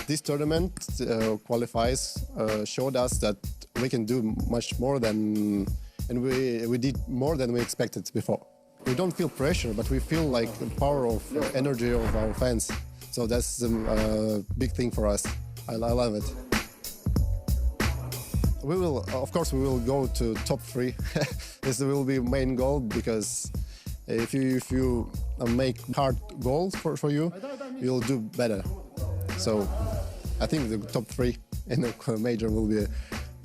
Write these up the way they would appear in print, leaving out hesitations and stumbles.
this tournament qualifies showed us that we can do much more than, and we did more than we expected before. We don't feel pressure, but we feel like the power of energy of our fans. So that's a big thing for us. I love it. We will, of course, we will go to top 3. This will be main goal, because if you make hard goals for you, you'll do better. So I think the top 3 in the major will be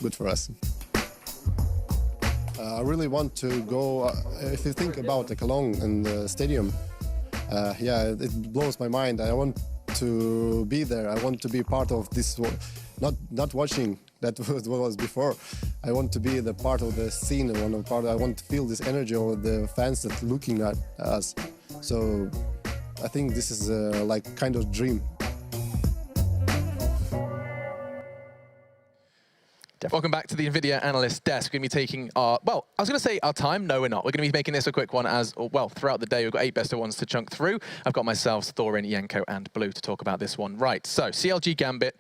good for us. I really want to go, if you think about the Cologne and the stadium, yeah, it blows my mind. I want to be there. I want to be part of this, not watching that was before. I want to be the part of the scene. I want to feel this energy of the fans that looking at us. So I think this is like kind of dream. Welcome back to the NVIDIA Analyst Desk. We're going to be taking our, well, I was going to say our time. No, we're not. We're going to be making this a quick one as, well, throughout the day, we've got 8 best of ones to chunk through. I've got myself, Thorin, Yanko, and Blue to talk about this one. Right, so CLG Gambit.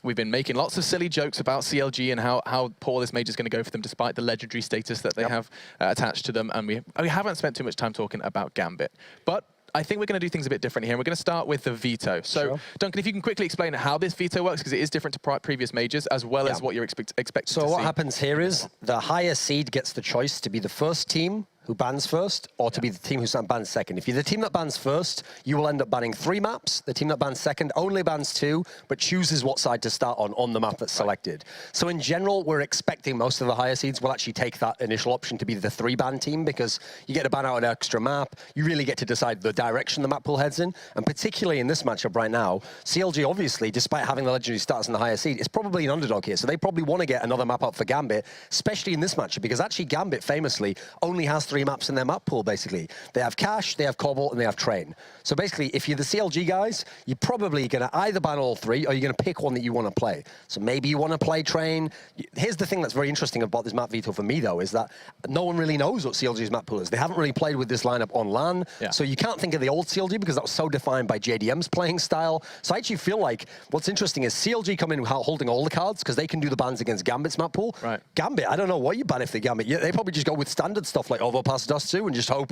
We've been making lots of silly jokes about CLG and how poor this major is going to go for them, despite the legendary status that they have attached to them. And we haven't spent too much time talking about Gambit. But I think we're going to do things a bit different here. We're going to start with the veto. So, Duncan, if you can quickly explain how this veto works, because it is different to previous majors, as well as what you're expecting to see. So what happens here is the higher seed gets the choice to be the first team who bans first, or to be the team who bans second. If you're the team that bans first, you will end up banning 3 maps. The team that bans second only bans 2, but chooses what side to start on the map that's selected. So in general, we're expecting most of the higher seeds will actually take that initial option to be the 3-ban team, because you get to ban out an extra map. You really get to decide the direction the map pool heads in. And particularly in this matchup right now, CLG obviously, despite having the legendary status in the higher seed, is probably an underdog here. So they probably want to get another map up for Gambit, especially in this matchup, because actually Gambit famously only has 3 maps in their map pool, basically. They have Cash, they have Cobble, and they have Train. So basically, if you're the CLG guys, you're probably going to either ban all 3, or you're going to pick one that you want to play. So maybe you want to play Train. Here's the thing that's very interesting about this map veto for me, though, is that no one really knows what CLG's map pool is. They haven't really played with this lineup on LAN, so you can't think of the old CLG, because that was so defined by JDM's playing style. So I actually feel like what's interesting is CLG come in holding all the cards, because they can do the bans against Gambit's map pool. Gambit, I don't know what you ban if they Gambit. They probably just go with standard stuff like Overpass Dust2 and just hope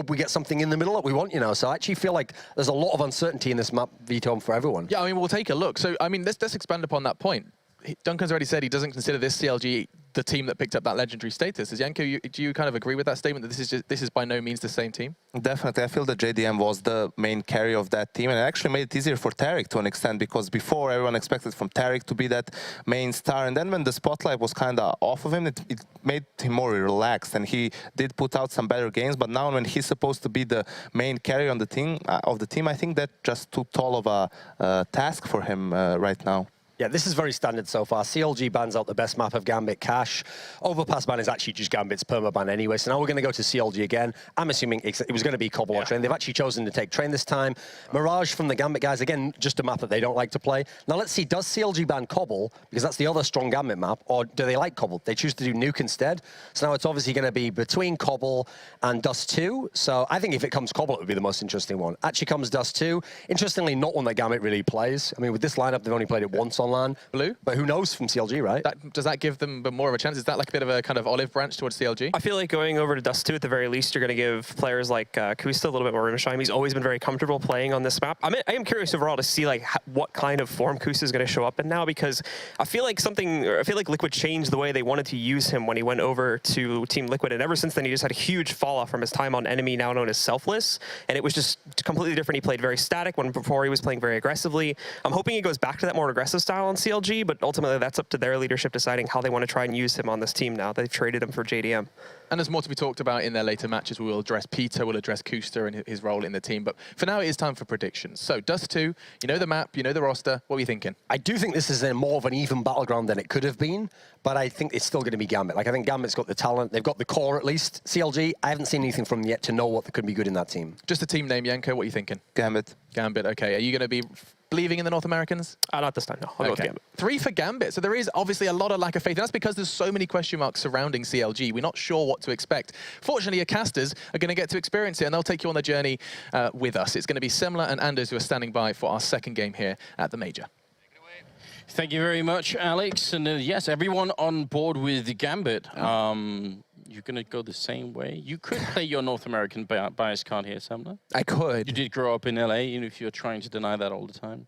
we get something in the middle that we want, you know. So I actually feel like there's a lot of uncertainty in this map veto for everyone. Yeah, I mean, we'll take a look. So, I mean, let's expand upon that point. Duncan's already said he doesn't consider this CLG the team that picked up that legendary status. Is Yanko, do you kind of agree with that statement, that this is by no means the same team? Definitely. I feel that JDM was the main carry of that team, and it actually made it easier for Tariq to an extent, because before everyone expected from Tariq to be that main star, and then when the spotlight was kind of off of him, it made him more relaxed, and he did put out some better games. But now when he's supposed to be the main carry on the team, I think that just too tall of a task for him right now. Yeah, this is very standard so far. CLG bans out the best map of Gambit, Cash. Overpass ban is actually just Gambit's permaban anyway, so now we're going to go to CLG again. I'm assuming it was going to be Cobble or Train. They've actually chosen to take Train this time. Mirage from the Gambit guys, again, just a map that they don't like to play. Now let's see, does CLG ban Cobble, because that's the other strong Gambit map, or do they like Cobble? They choose to do Nuke instead. So now it's obviously going to be between Cobble and Dust2. So I think if it comes Cobble, it would be the most interesting one. Actually comes Dust2. Interestingly, not one that Gambit really plays. I mean, with this lineup, they've only played it once on LAN. Blue? But who knows from CLG, right? Does that give them more of a chance? Is that like a bit of a kind of olive branch towards CLG? I feel like going over to Dust2, at the very least, you're going to give players like Kusta a little bit more room to shine. He's always been very comfortable playing on this map. I am curious overall to see like what kind of form Kusta is going to show up in now, because I feel like Liquid changed the way they wanted to use him when he went over to Team Liquid, and ever since then he just had a huge fall off from his time on Enemy, now known as Selfless, and it was just completely different. He played very static when before he was playing very aggressively. I'm hoping he goes back to that more aggressive style on CLG, but ultimately that's up to their leadership deciding how they want to try and use him on this team now. They've traded him for JDM. And there's more to be talked about in their later matches. We will address Peter, we'll address Kusta and his role in the team. But for now, it is time for predictions. So, Dust2, you know the map, you know the roster. What are you thinking? I do think this is more of an even battleground than it could have been, but I think it's still going to be Gambit. Like, I think Gambit's got the talent. They've got the core, at least. CLG, I haven't seen anything from them yet to know what could be good in that team. Just a team name, Yanko, what are you thinking? Gambit. Gambit, okay. Are you going to be believing in the North Americans? Not this time, no. I'll go with Gambit. 3 for Gambit. So there is obviously a lot of lack of faith. And that's because there's so many question marks surrounding CLG. We're not sure what to expect. Fortunately, your casters are going to get to experience it, and they'll take you on the journey with us. It's going to be Semler and Anders who are standing by for our second game here at the Major. Thank you very much, Alex. And yes, everyone on board with Gambit. You're going to go the same way. You could play your North American bias card here, Samler. I could. You did grow up in LA, even if you're trying to deny that all the time.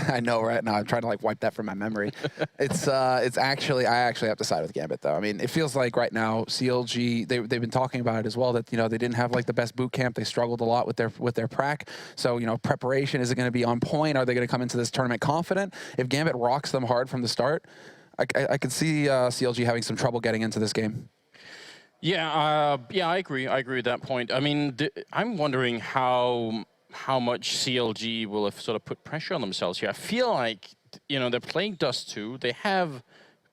I know, right? Now I'm trying to like wipe that from my memory. It's actually, I actually have to side with Gambit though. I mean, it feels like right now CLG, they've been talking about it as well, that, you know, they didn't have like the best boot camp. They struggled a lot with their prac. So, you know, preparation, is it going to be on point? Are they going to come into this tournament confident? If Gambit rocks them hard from the start, I could see CLG having some trouble getting into this game. Yeah, yeah, I agree. I agree with that point. I mean, I'm wondering how much CLG will have sort of put pressure on themselves here. I feel like, you know, they're playing Dust2. They have a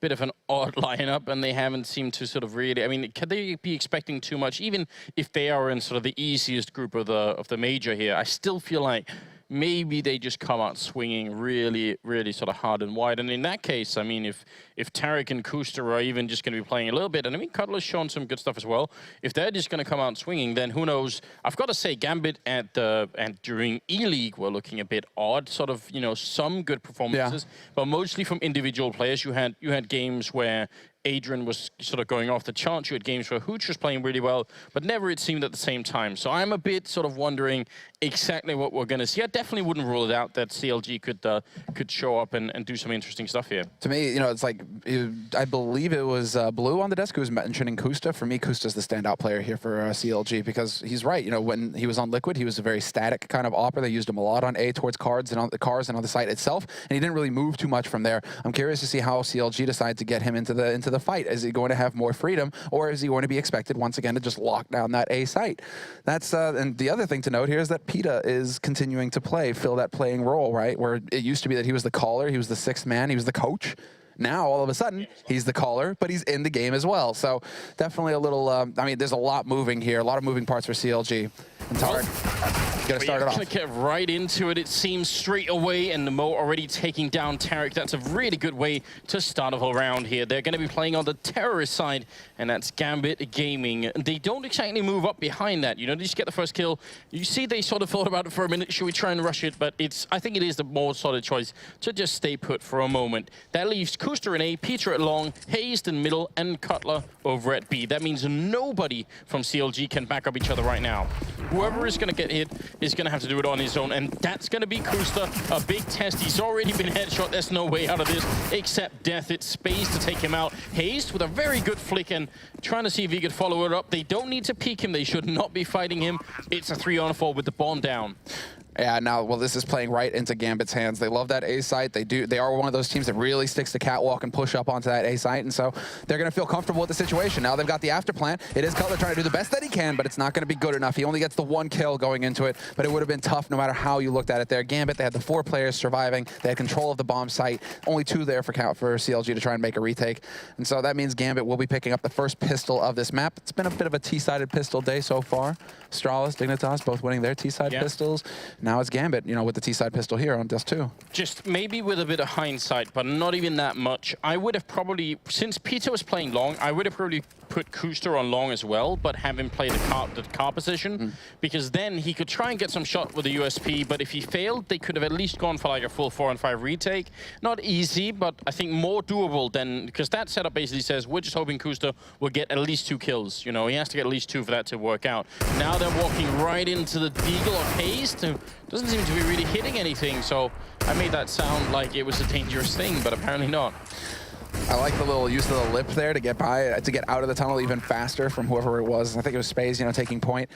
bit of an odd lineup, and they haven't seemed to sort of really. I mean, can they be expecting too much? Even if they are in sort of the easiest group of the major here, I still feel like maybe they just come out swinging really, really sort of hard and wide. And in that case, I mean, if Tarek and Kuster are even just going to be playing a little bit, and I mean, Cutler's shown some good stuff as well. If they're just going to come out swinging, then who knows? I've got to say, Gambit and during E-League were looking a bit odd. Sort of, you know, some good performances, but mostly from individual players. You had games where Adrian was sort of going off the charts. You had games where Hooch was playing really well, but never, it seemed, at the same time. So I'm a bit sort of wondering exactly what we're going to see. I definitely wouldn't rule it out that CLG could show up and do some interesting stuff here. To me, you know, it's like, I believe it was Blue on the desk who was mentioning Kusta. For me, Kusta's the standout player here for CLG, because he's right. You know, when he was on Liquid, he was a very static kind of opera. They used him a lot on A towards cards and on the cars and on the site itself, and he didn't really move too much from there. I'm curious to see how CLG decide to get him into the fight. Is he going to have more freedom, or is he going to be expected once again to just lock down that A site? That's and the other thing to note here is that Pita is continuing to fill that playing role, right? Where it used to be that he was the caller, he was the sixth man, he was the coach. Now, all of a sudden, he's the caller, but he's in the game as well. So definitely a little, I mean, there's a lot moving here, a lot of moving parts for CLG. And Tarek, gonna start it off. Gonna get right into it, it seems, straight away, and Mo already taking down Tarek. That's a really good way to start a whole round here. They're gonna be playing on the terrorist side, and that's Gambit Gaming. They don't exactly move up behind that, you know, they just get the first kill. You see they sort of thought about it for a minute, should we try and rush it? But I think it is the more solid choice to just stay put for a moment. That leaves Kuster in A, Peter at long, Hazed in middle, and Cutler over at B. That means nobody from CLG can back up each other right now. Whoever is going to get hit is going to have to do it on his own, and that's going to be Kuster. A big test. He's already been headshot. There's no way out of this except death. It's space to take him out. Hazed with a very good flick and trying to see if he could follow it up. They don't need to peek him. They should not be fighting him. It's a 3-on-4 with the bomb down. Yeah, now, well, this is playing right into Gambit's hands. They love that A site. They are one of those teams that really sticks to catwalk and push up onto that A site, and so they're going to feel comfortable with the situation. Now they've got the after plan. It is Cutler trying to do the best that he can, but it's not going to be good enough. He only gets the 1 kill going into it, but it would have been tough no matter how you looked at it there. Gambit, they had the 4 players surviving. They had control of the bomb site. Only 2 there for CLG to try and make a retake, and so that means Gambit will be picking up the first pistol of this map. It's been a bit of a T-sided pistol day so far. Stralis, Dignitas, both winning their T-side pistols. Now it's Gambit, you know, with the T-side pistol here on Dust2. Just maybe with a bit of hindsight, but not even that much. I would have probably, since Peter was playing long, I would have probably put Kuster on long as well, but have him play the car position, because then he could try and get some shot with the USP, but if he failed, they could have at least gone for like a full 4-on-5 retake. Not easy, but I think more doable than, because that setup basically says, we're just hoping Kuster will get at least 2 kills. You know, he has to get at least 2 for that to work out. Now they're walking right into the Deagle of Hazed, who doesn't seem to be really hitting anything, so I made that sound like it was a dangerous thing, but apparently not. I like the little use of the lip there to get by, to get out of the tunnel even faster from whoever it was. I think it was Spaze, you know, taking point.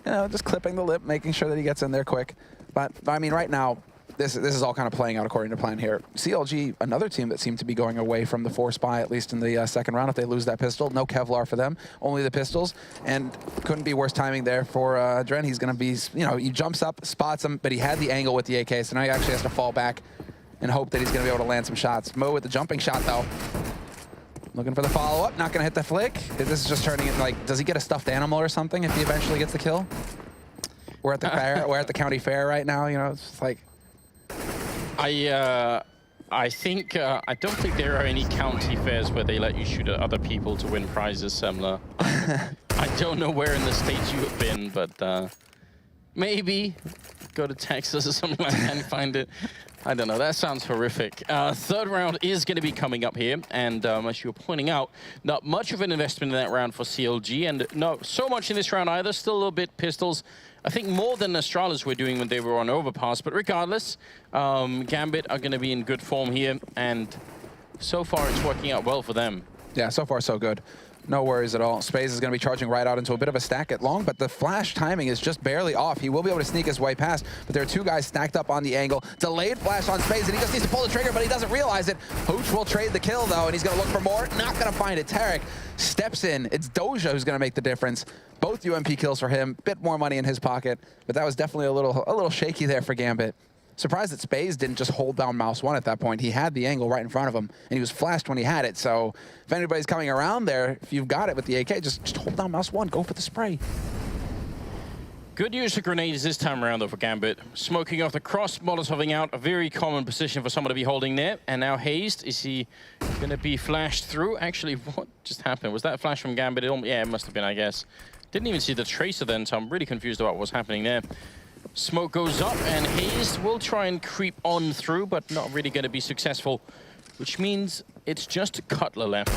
Just clipping the lip, making sure that he gets in there quick. But I mean, right now, this is all kind of playing out according to plan here. CLG, another team that seemed to be going away from the 4 spy, at least in the second round. If they lose that pistol, no Kevlar for them, only the pistols. And couldn't be worse timing there for Dren. He's going to be, you know, he jumps up, spots him, but he had the angle with the AK, so now he actually has to fall back and hope that he's going to be able to land some shots. Mo with the jumping shot, though. Looking for the follow-up, not going to hit the flick. This is just turning it like, does he get a stuffed animal or something if he eventually gets the kill? We're at the fair, we're at the county fair right now, you know, it's just like... I don't think there are any county fairs where they let you shoot at other people to win prizes, Semler. I don't know where in the States you have been, but maybe. go to Texas or something like that and find it. I don't know, that sounds horrific. Third round is going to be coming up here, and as you were pointing out, not much of an investment in that round for CLG, and not so much in this round either, still a little bit pistols. I think more than Astralis were doing when they were on Overpass, but regardless, Gambit are going to be in good form here, and so far it's working out well for them. Yeah, so far so good. No worries at all. Spaze is going to be charging right out into a bit of a stack at long, but the flash timing is just barely off. He will be able to sneak his way past, but there are two guys stacked up on the angle. Delayed flash on Spaze, and he just needs to pull the trigger, but he doesn't realize it. Hooch will trade the kill, though, and he's going to look for more. Not going to find it. Tarek steps in. It's Doja who's going to make the difference. Both UMP kills for him. Bit more money in his pocket, but that was definitely a little shaky there for Gambit. Surprised that Spaze didn't just hold down mouse 1 at that point. He had the angle right in front of him, and he was flashed when he had it. So if anybody's coming around there, if you've got it with the AK, just hold down mouse 1, go for the spray. Good use of grenades this time around, though, for Gambit. Smoking off the cross, Molotoving out, a very common position for someone to be holding there. And now Hazed, is he going to be flashed through? Actually, what just happened? Was that a flash from Gambit? Yeah, it must have been, I guess. Didn't even see the tracer then, so I'm really confused about what was happening there. Smoke goes up, and Hazed will try and creep on through, but not really going to be successful, which means it's just Cutler left.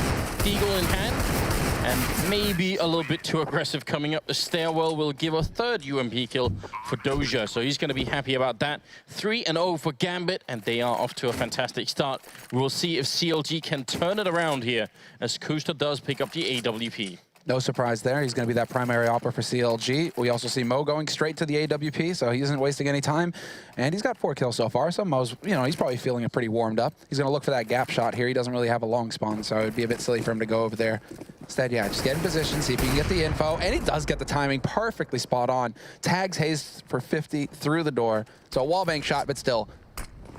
Deagle in hand, and maybe a little bit too aggressive coming up the stairwell will give a third UMP kill for Doja, so he's going to be happy about that. 3-0 for Gambit, and they are off to a fantastic start. We'll see if CLG can turn it around here, as Kusta does pick up the AWP. No surprise there. He's going to be that primary opper for CLG. We also see Mo going straight to the AWP, so he isn't wasting any time. And he's got 4 kills so far, so Mo's, he's probably feeling pretty warmed up. He's going to look for that gap shot here. He doesn't really have a long spawn, so it'd be a bit silly for him to go over there. Instead, yeah, just get in position, see if he can get the info. And he does get the timing perfectly spot on. Tags Hazed for 50 through the door. So a wallbang shot, but still.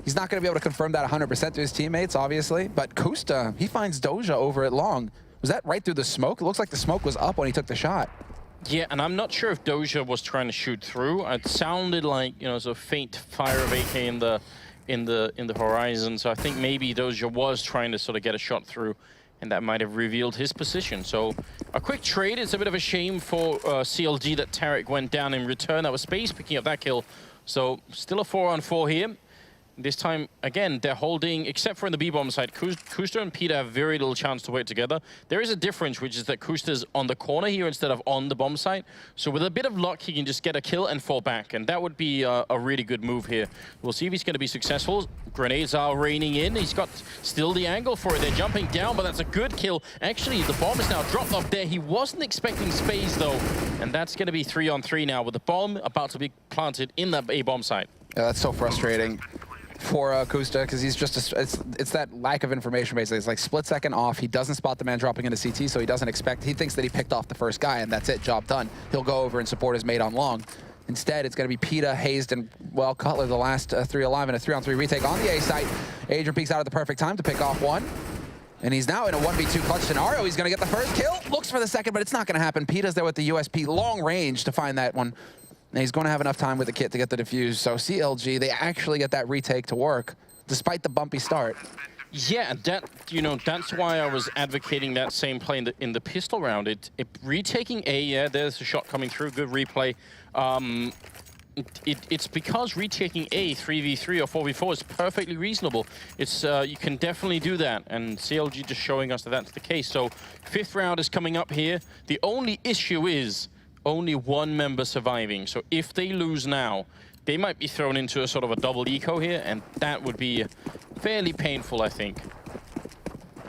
He's not going to be able to confirm that 100% to his teammates, obviously. But Kusta, he finds Doja over at long. Was that right through the smoke? It looks like the smoke was up when he took the shot. Yeah, and I'm not sure if Doja was trying to shoot through. It sounded like, a faint fire of AK in the horizon. So I think maybe Doja was trying to sort of get a shot through, and that might have revealed his position. So a quick trade. It's a bit of a shame for CLG that Tarek went down in return. That was Space picking up that kill. So still a 4-on-4 here. This time, again, they're holding, except for in the B-bomb side, Kusta and Peter have very little chance to work together. There is a difference, which is that Kusta's on the corner here instead of on the bomb site. So with a bit of luck, he can just get a kill and fall back. And that would be a really good move here. We'll see if he's going to be successful. Grenades are raining in. He's got still the angle for it. They're jumping down, but that's a good kill. Actually, the bomb is now dropped off there. He wasn't expecting Space, though. And that's going to be 3-on-3 now, with the bomb about to be planted in the A-bomb site. Yeah, that's so frustrating for Kusta, because he's just it's that lack of information, basically. It's like split second off. He doesn't spot the man dropping into CT, so he doesn't expect, he thinks that he picked off the first guy, and that's it, job done. He'll go over and support his mate on long. Instead, it's going to be Peta, Hazed, and, well, Cutler, the last 3 alive in a 3-on-3 retake on the A site. Adrian peeks out at the perfect time to pick off one. And he's now in a 1v2 clutch scenario. He's going to get the first kill. Looks for the second, but it's not going to happen. Peta's there with the USP long range to find that one. And he's going to have enough time with the kit to get the defuse. So CLG, they actually get that retake to work, despite the bumpy start. Yeah, that's why I was advocating that same play in the pistol round. Retaking A, yeah, there's a shot coming through, good replay. It's because retaking A 3v3 or 4v4 is perfectly reasonable. It's you can definitely do that, and CLG just showing us that that's the case. So 5th round is coming up here. The only issue is only one member surviving. So if they lose now, they might be thrown into a sort of a double eco here, and that would be fairly painful, I think.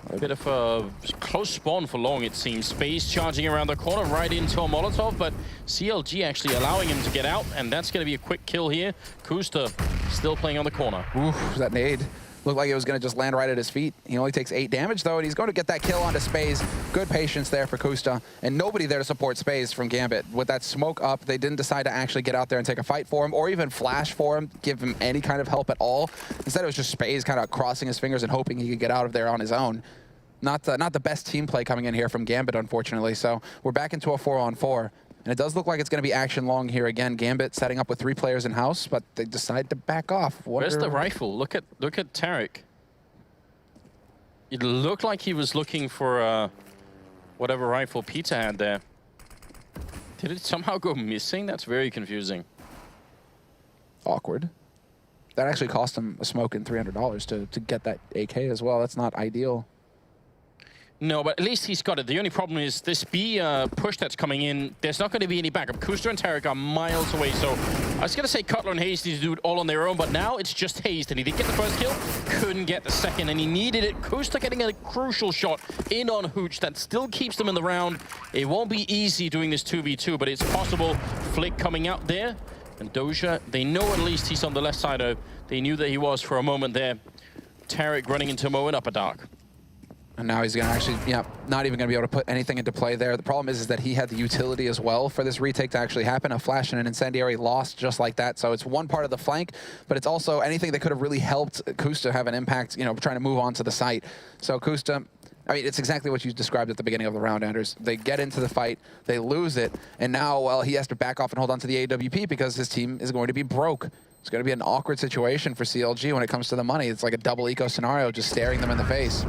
A bit of a close spawn for long, it seems. Space charging around the corner right into a Molotov, but CLG actually allowing him to get out, and that's going to be a quick kill here. Kusta still playing on the corner. Oof, that nade looked like it was going to just land right at his feet. He only takes 8 damage, though, and he's going to get that kill onto Space. Good patience there for Kusta, and nobody there to support Space from Gambit. With that smoke up, they didn't decide to actually get out there and take a fight for him, or even flash for him, give him any kind of help at all. Instead, it was just Space kind of crossing his fingers and hoping he could get out of there on his own. Not the best team play coming in here from Gambit, unfortunately. So we're back into a 4-on-4. And it does look like it's going to be action long here again. Gambit setting up with 3 players in house, but they decide to back off. Where's the rifle? Look at Tarek. It looked like he was looking for whatever rifle Peter had there. Did it somehow go missing? That's very confusing. Awkward. That actually cost him a smoke and $300 to get that AK as well. That's not ideal. No, but at least he's got it. The only problem is this B push that's coming in, there's not going to be any backup. Kuster and Tarek are miles away, so I was going to say Cutler and Hayes need to do it all on their own, but now it's just Hayes. And he did get the first kill, couldn't get the second, and he needed it. Kuster getting a crucial shot in on Hooch that still keeps them in the round. It won't be easy doing this 2v2, but it's possible. Flick coming out there, and Doja, they know at least he's on the left side. They knew that he was for a moment there. Tarek running into Mo in upper dark. And now he's going to actually, not even going to be able to put anything into play there. The problem is that he had the utility as well for this retake to actually happen. A flash and an incendiary lost just like that. So it's one part of the flank, but it's also anything that could have really helped Kusta have an impact, trying to move on to the site. So Kusta, I mean, it's exactly what you described at the beginning of the round, Anders. They get into the fight, they lose it, and now, well, he has to back off and hold on to the AWP because his team is going to be broke. It's going to be an awkward situation for CLG when it comes to the money. It's like a double eco scenario just staring them in the face.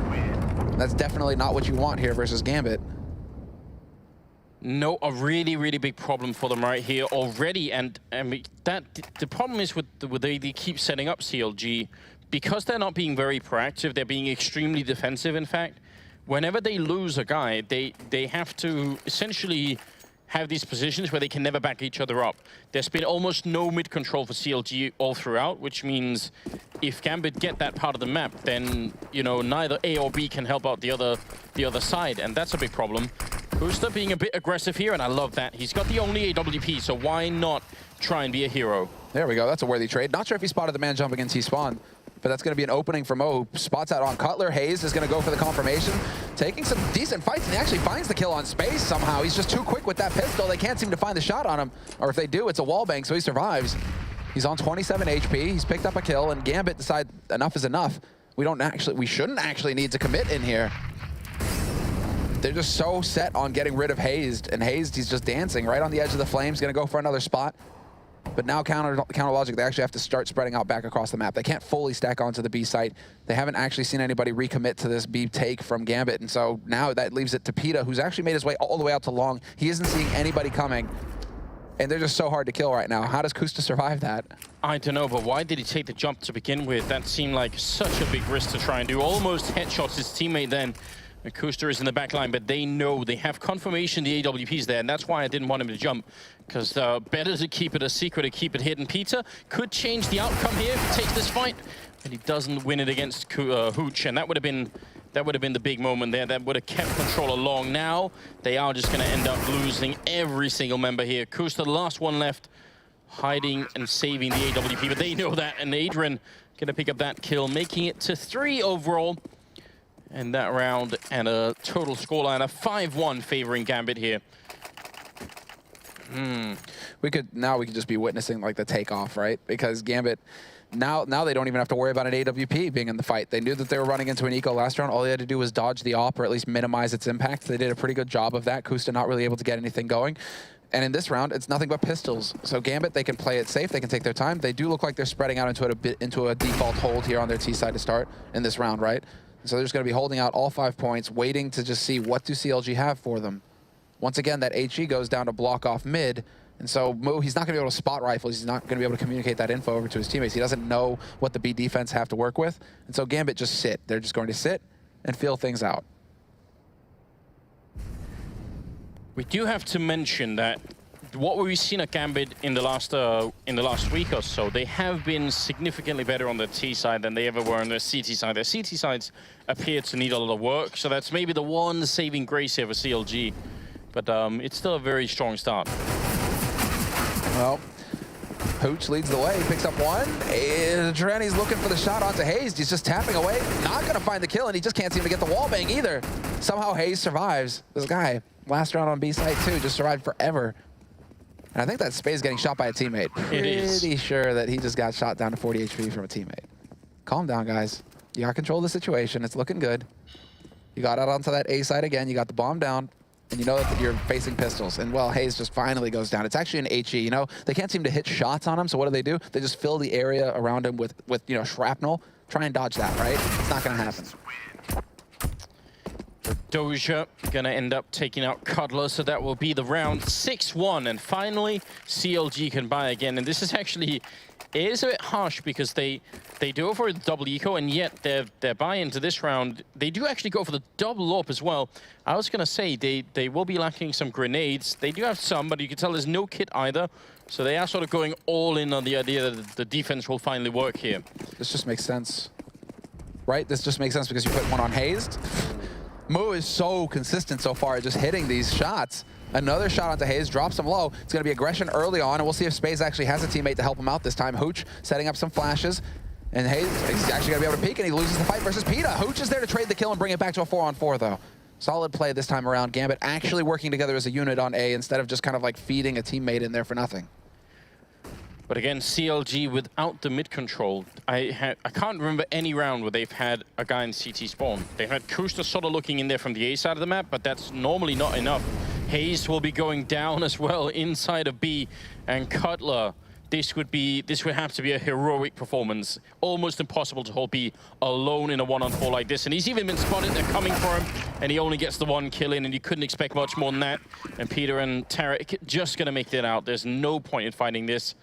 That's definitely not what you want here versus Gambit. No, a really, really big problem for them right here already. And the problem is with the way they keep setting up CLG, because they're not being very proactive, they're being extremely defensive, in fact. Whenever they lose a guy, they have to essentially have these positions where they can never back each other up. There's been almost no mid-control for CLG all throughout, which means if Gambit get that part of the map, then, neither A or B can help out the other side, and that's a big problem. Kusta being a bit aggressive here, and I love that. He's got the only AWP, so why not try and be a hero? There we go. That's a worthy trade. Not sure if he spotted the man jumping in T-spawn, but that's going to be an opening for Mo, who spots out on Cutler. Hayes is going to go for the confirmation, taking some decent fights, and he actually finds the kill on Space somehow. He's just too quick with that pistol. They can't seem to find the shot on him, or if they do, it's a wallbang, so he survives. He's on 27 HP. He's picked up a kill, and Gambit decide enough is enough. We shouldn't actually need to commit in here. They're just so set on getting rid of Hazed, and Hazed, he's just dancing right on the edge of the flames, going to go for another spot. But now counter logic, they actually have to start spreading out back across the map. They can't fully stack onto the B site. They haven't actually seen anybody recommit to this B take from Gambit, and so now that leaves it to Peta, who's actually made his way all the way out to long. He isn't seeing anybody coming, and they're just so hard to kill right now. How does Kusta survive that? I don't know, but why did he take the jump to begin with? That seemed like such a big risk to try and do. Almost headshots his teammate then. Kuster is in the back line, but they know, they have confirmation the AWP's there, and that's why I didn't want him to jump, because better to keep it a secret, to keep it hidden. Peter could change the outcome here if he takes this fight, but he doesn't win it against Hooch, and that would have been the big moment there. That would have kept control along. Now they are just going to end up losing every single member here. Kuster, the last one left, hiding and saving the AWP, but they know that, and Adrian going to pick up that kill, making it to 3 overall. And that round, and a total scoreline of 5-1 favoring Gambit here. We could just be witnessing like the takeoff, right? Because Gambit, now they don't even have to worry about an AWP being in the fight. They knew that they were running into an eco last round. All they had to do was dodge the op, or at least minimize its impact. They did a pretty good job of that. Kusta not really able to get anything going. And in this round, it's nothing but pistols. So Gambit, they can play it safe. They can take their time. They do look like they're spreading out into a default hold here on their T side to start in this round, right? So they're just going to be holding out all 5 points, waiting to just see what do CLG have for them. Once again, that HE goes down to block off mid, and so Mo, he's not going to be able to spot rifles. He's not going to be able to communicate that info over to his teammates. He doesn't know what the B defense have to work with, and so Gambit just sit. They're just going to sit and feel things out. We do have to mention that what we've seen at Gambit in the last week or so, they have been significantly better on the T side than they ever were on the CT side. Their CT sides appear to need a lot of work, so that's maybe the one saving grace here for CLG. But it's still a very strong start. Well, Hooch leads the way, picks up one. Treni's looking for the shot onto Hayes. He's just tapping away, not going to find the kill, and he just can't seem to get the wallbang either. Somehow Hayes survives. This guy, last round on B site too, just survived forever. And I think that Spade's getting shot by a teammate. Pretty sure that he just got shot down to 40 HP from a teammate. Calm down, guys. You got control of the situation. It's looking good. You got out onto that A side again. You got the bomb down. And you know that you're facing pistols. And, well, Hayes just finally goes down. It's actually an HE, They can't seem to hit shots on him, so what do? They just fill the area around him with shrapnel. Try and dodge that, right? It's not going to happen. Doja gonna end up taking out Cuddler, so that will be the round 6-1. And finally, CLG can buy again. And this is actually, it is a bit harsh because they do go for the double eco, and yet their buy into this round, they do actually go for the double AWP as well. I was gonna say they will be lacking some grenades. They do have some, but you can tell there's no kit either. So they are sort of going all in on the idea that the defense will finally work here. This just makes sense, right? This just makes sense because you put one on Hazed. Mu is so consistent so far, just hitting these shots. Another shot onto Hayes, drops him low. It's going to be aggression early on, and we'll see if Spaze actually has a teammate to help him out this time. Hooch setting up some flashes, and Hayes is actually going to be able to peek, and he loses the fight versus Peta. Hooch is there to trade the kill and bring it back to a 4-on-4, though. Solid play this time around. Gambit actually working together as a unit on A instead of just kind of like feeding a teammate in there for nothing. But again, CLG without the mid control, I can't remember any round where they've had a guy in CT spawn. They've had Kusta sort of looking in there from the A side of the map, but that's normally not enough. Hayes will be going down as well inside of B, and Cutler. This would have to be a heroic performance. Almost impossible to hold B alone in a 1-on-4 like this. And he's even been spotted. They're coming for him, and he only gets the one kill in, and you couldn't expect much more than that. And Peter and Tarek just gonna make that out. There's no point in fighting this.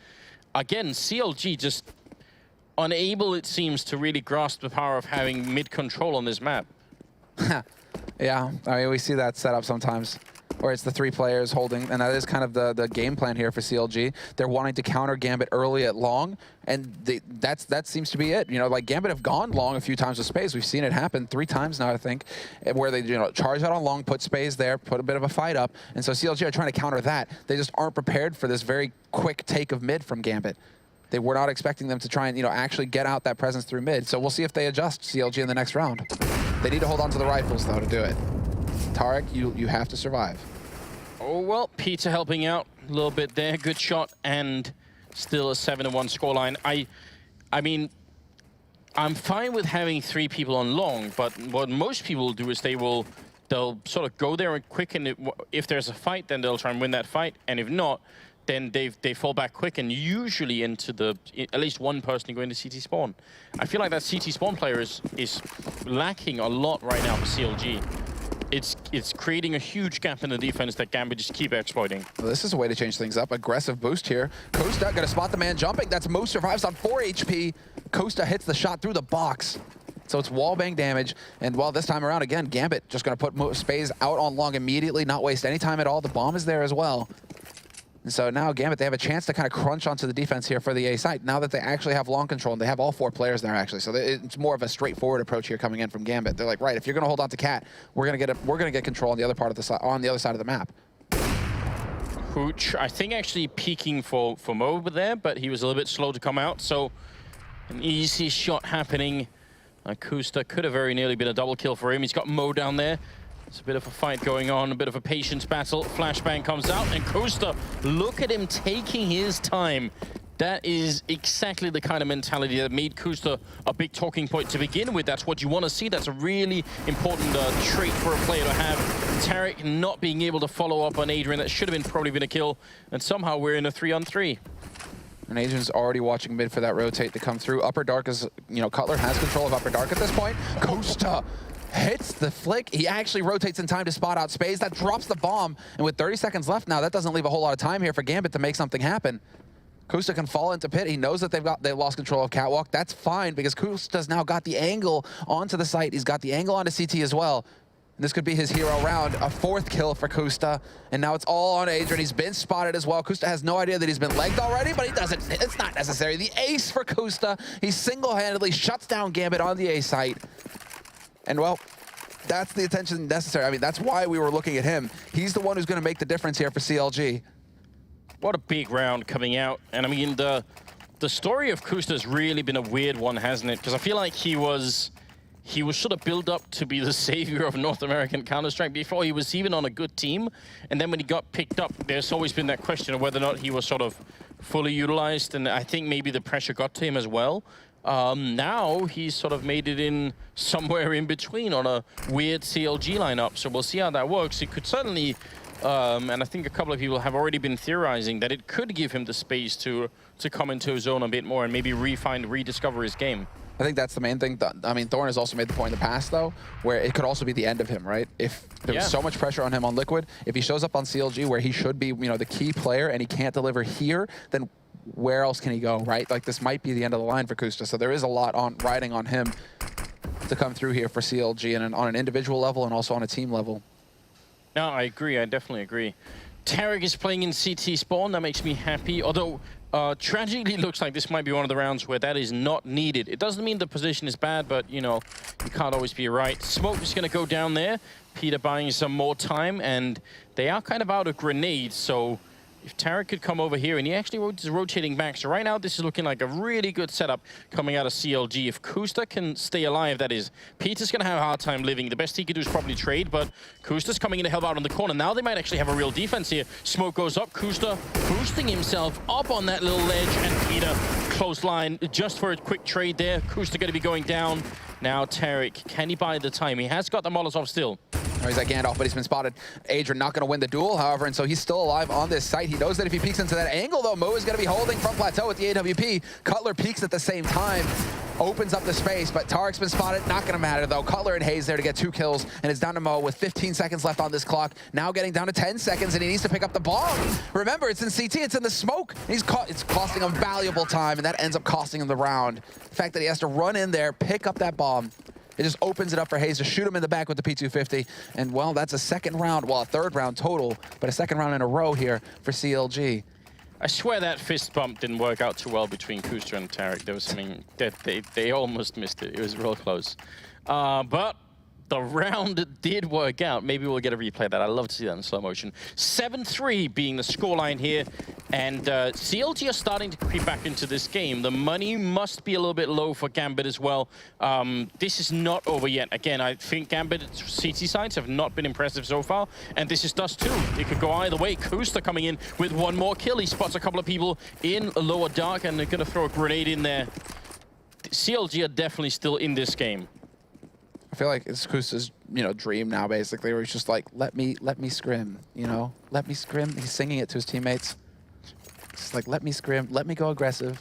Again, CLG just unable, it seems, to really grasp the power of having mid control on this map. Yeah, I mean, we see that setup sometimes, where it's the 3 players holding, and that is kind of the game plan here for CLG. They're wanting to counter Gambit early at long, and that seems to be it. You know, like Gambit have gone long a few times with Spaze. We've seen it happen 3 times now, I think, where they charge out on long, put Spaze there, put a bit of a fight up, and so CLG are trying to counter that. They just aren't prepared for this very quick take of mid from Gambit. They were not expecting them to try and actually get out that presence through mid. So we'll see if they adjust CLG in the next round. They need to hold on to the rifles though to do it. Tarek, you have to survive. Oh, well, Peter helping out a little bit there. Good shot, and still a 7-1 scoreline. I mean, I'm fine with having 3 people on long, but what most people will do is they'll sort of go there and quick, and if there's a fight, then they'll try and win that fight, and if not, then they fall back quick and usually into at least one person going to CT spawn. I feel like that CT spawn player is lacking a lot right now for CLG. It's creating a huge gap in the defense that Gambit just keep exploiting. Well, this is a way to change things up. Aggressive boost here. Costa gonna spot the man jumping. That's Mo survives on 4 HP. Costa hits the shot through the box. So it's wallbang damage. And well, this time around, again, Gambit just gonna put Spaze out on long immediately, not waste any time at all. The bomb is there as well. And so now Gambit, they have a chance to kind of crunch onto the defense here for the A site, now that they actually have long control, and they have all 4 players there actually. So it's more of a straightforward approach here coming in from Gambit. They're like, right, if you're going to hold on to Cat, we're going to get control on the other part of the other side of the map. Hooch, I think actually peeking for Mo there, but he was a little bit slow to come out. So an easy shot happening. Kusta could have very nearly been a double kill for him. He's got Mo down there. It's a bit of a fight going on, a bit of a patience battle. Flashbang comes out, and Costa, look at him taking his time. That is exactly the kind of mentality that made Kusta a big talking point to begin with. That's what you want to see. That's a really important trait for a player to have. Tarek not being able to follow up on Adrian. That should have probably been a kill. And somehow we're in a 3-on-3. And Adrian's already watching mid for that rotate to come through. Upper Dark is, Cutler has control of Upper Dark at this point. Costa hits the flick. He actually rotates in time to spot out Spaze. That drops the bomb. And with 30 seconds left now, that doesn't leave a whole lot of time here for Gambit to make something happen. Kusta can fall into pit. He knows that they've lost control of Catwalk. That's fine because Kusta's now got the angle onto the site. He's got the angle onto CT as well. And this could be his hero round. A 4th kill for Kusta. And now it's all on Adrian. He's been spotted as well. Kusta has no idea that he's been legged already, but he doesn't. It's not necessary. The ace for Kusta. He single-handedly shuts down Gambit on the A site. And well, that's the attention necessary. I mean, that's why we were looking at him. He's the one who's going to make the difference here for CLG. What a big round coming out. And I mean, the story of Kusta has really been a weird one, hasn't it? Because I feel like he was sort of built up to be the savior of North American Counter-Strike before he was even on a good team. And then when he got picked up, there's always been that question of whether or not he was sort of fully utilized. And I think maybe the pressure got to him as well. Now he's sort of made it in somewhere in between on a weird CLG lineup. So we'll see how that works. It could certainly, and I think a couple of people have already been theorizing that it could give him the space to come into his own a bit more and maybe rediscover his game. I think that's the main thing. I mean, Thorn has also made the point in the past, though, where it could also be the end of him, right? If there was so much pressure on him on Liquid, if he shows up on CLG where he should be, you know, the key player and he can't deliver here, then where else can he go, right? Like, this might be the end of the line for Kusta. So there is a lot riding on him to come through here for CLG, and on an individual level and also on a team level. No, I agree. I definitely agree. Tarek is playing in CT spawn. That makes me happy. Although, tragically, looks like this might be one of the rounds where that is not needed. It doesn't mean the position is bad, but, you know, you can't always be right. Smoke is going to go down there. Peter buying some more time, and they are kind of out of grenades, so if Tarek could come over here, and he actually is rotating back. So right now, this is looking like a really good setup coming out of CLG. If Kusta can stay alive, that is, Peter's going to have a hard time living. The best he could do is probably trade, but Kusta's coming in to help out on the corner. Now they might actually have a real defense here. Smoke goes up, Kusta boosting himself up on that little ledge, and Peter, close line, just for a quick trade there. Kusta going to be going down. Now Tarek, can he buy the time? He has got the Molotov still. Oh, he's at Gandalf, but he's been spotted. Adrian not going to win the duel, however, and so he's still alive on this site. He knows that if he peeks into that angle, though, Mo is going to be holding from Plateau with the AWP. Cutler peeks at the same time, opens up the space, but Tarek's been spotted. Not going to matter, though. Cutler and Hayes there to get 2 kills, and it's down to Mo with 15 seconds left on this clock. Now getting down to 10 seconds, and he needs to pick up the bomb. Remember, it's in CT, it's in the smoke. It's costing him valuable time, and that ends up costing him the round. The fact that he has to run in there, pick up that bomb, it just opens it up for Hayes to shoot him in the back with the P250. And, well, that's a second round, well, a third round total, but a second round in a row here for CLG. I swear that fist bump didn't work out too well between Kusta and Tarek. There was something that they almost missed it. It was real close. But the round did work out. Maybe we'll get a replay of that. I'd love to see that in slow motion. 7-3 being the scoreline here. And CLG are starting to creep back into this game. The money must be a little bit low for Gambit as well. This is not over yet. Again, I think Gambit's CT sides have not been impressive so far. And this is Dust2. It could go either way. Kusta coming in with one more kill. He spots a couple of people in lower dark, and they're going to throw a grenade in there. CLG are definitely still in this game. I feel like it's Kusta's, you know, dream now, basically, where he's just like, let me scrim, you know? Let me scrim. He's singing it to his teammates. It's like, let me scrim, let me go aggressive.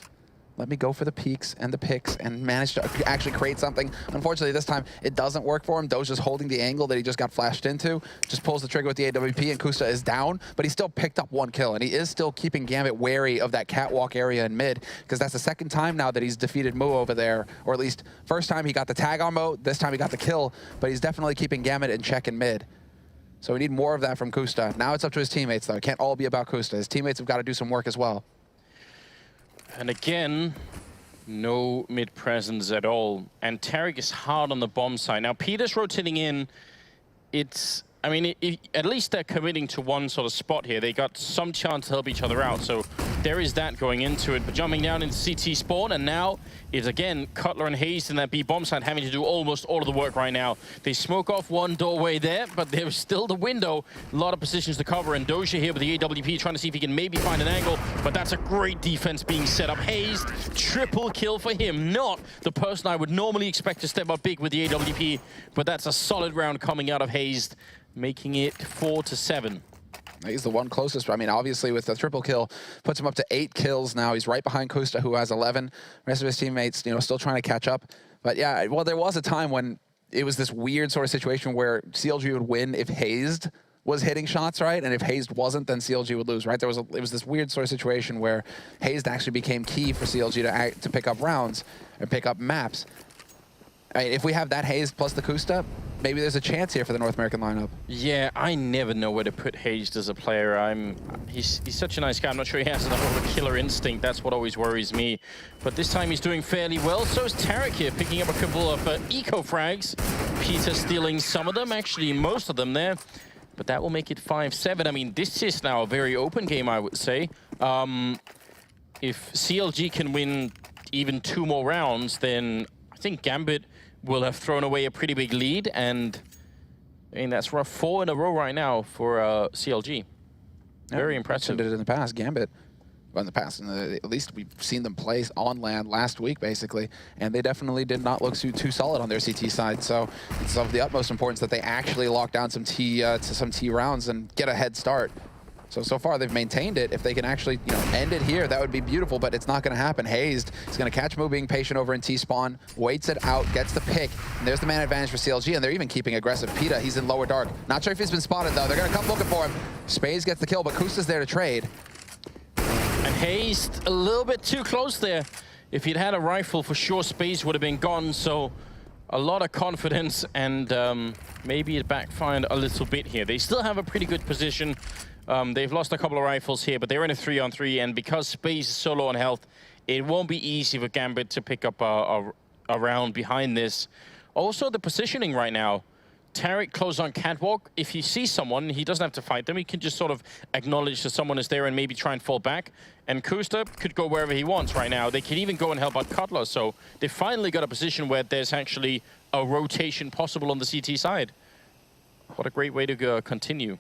Let me go for the peaks and the picks and manage to actually create something. Unfortunately, this time, it doesn't work for him. Doe's just holding the angle that he just got flashed into. Just pulls the trigger with the AWP, and Kusta is down. But he still picked up 1 kill, and he is still keeping Gambit wary of that catwalk area in mid, because that's the second time now that he's defeated Mo over there. Or at least, first time he got the tag on Mo, this time he got the kill. But he's definitely keeping Gambit in check in mid. So we need more of that from Kusta. Now it's up to his teammates, though. It can't all be about Kusta. His teammates have got to do some work as well. And again, no mid presence at all. And Tarek is hard on the bomb side. Now, Peter's rotating in. It's, I mean, at least they're committing to one sort of spot here. They got some chance to help each other out. So there is that going into it. But jumping down into CT spawn, and now is again Cutler and Hayes in that B bomb side having to do almost all of the work right now. They smoke off one doorway there, but there's still the window. A lot of positions to cover, and Doja here with the AWP trying to see if he can maybe find an angle, but that's a great defense being set up. Hayes, triple kill for him. Not the person I would normally expect to step up big with the AWP, but that's a solid round coming out of Hayes, making it 4-7. He's the one closest. I mean, obviously, with the triple kill, puts him up to 8 kills now. He's right behind Kusta, who has 11. The rest of his teammates, you know, still trying to catch up. But yeah, well, there was a time when it was this weird sort of situation where CLG would win if Hazed was hitting shots, right? And if Hazed wasn't, then CLG would lose, right? It was this weird sort of situation where Hazed actually became key for CLG to pick up rounds and pick up maps. I mean, if we have that Hazed plus the Kusta, maybe there's a chance here for the North American lineup. Yeah, I never know where to put Hazed as a player. He's such a nice guy. I'm not sure he has enough of a killer instinct. That's what always worries me. But this time he's doing fairly well. So is Tarek here, picking up a couple of eco frags. Peter stealing some of them, actually most of them there. But that will make it 5-7. I mean, this is now a very open game, I would say. If CLG can win even 2 more rounds, then I think Gambit will have thrown away a pretty big lead, and I mean, that's rough 4 in a row right now for CLG. Very impressive. Did it in the past, Gambit. Well, in the past, at least we've seen them play on land last week, basically, and they definitely did not look too solid on their CT side. So it's of the utmost importance that they actually lock down some T rounds and get a head start. So far they've maintained it. If they can actually, end it here, that would be beautiful, but it's not going to happen. Hazed is going to catch Moo being patient over in T-spawn, waits it out, gets the pick, and there's the man advantage for CLG, and they're even keeping aggressive. Pita, he's in lower dark. Not sure if he's been spotted, though. They're going to come looking for him. Spaze gets the kill, but Kusta's there to trade. And Hazed a little bit too close there. If he'd had a rifle, for sure Spaze would have been gone, so a lot of confidence, and maybe it backfired a little bit here. They still have a pretty good position. They've lost a couple of rifles here, but they're in a 3-on-3, and because Spaze is so low on health, it won't be easy for Gambit to pick up a round behind this. Also, the positioning right now. Tarek closed on Catwalk. If he sees someone, he doesn't have to fight them. He can just sort of acknowledge that someone is there and maybe try and fall back. And Kusta could go wherever he wants right now. They can even go and help out Cutler. So they finally got a position where there's actually a rotation possible on the CT side. What a great way to continue.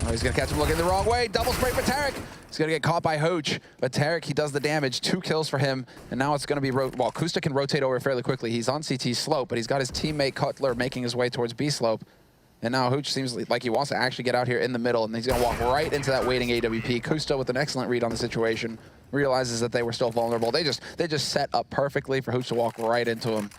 Oh, he's going to catch him looking the wrong way. Double spray for Tarek. He's going to get caught by Hooch. But Tarek, he does the damage. 2 kills for him. And now it's going to be... Well, Kusta can rotate over fairly quickly. He's on CT slope, but he's got his teammate Cutler making his way towards B slope. And now Hooch seems like he wants to actually get out here in the middle, and he's going to walk right into that waiting AWP. Kusta with an excellent read on the situation. Realizes that they were still vulnerable. They just set up perfectly for Hooch to walk right into him.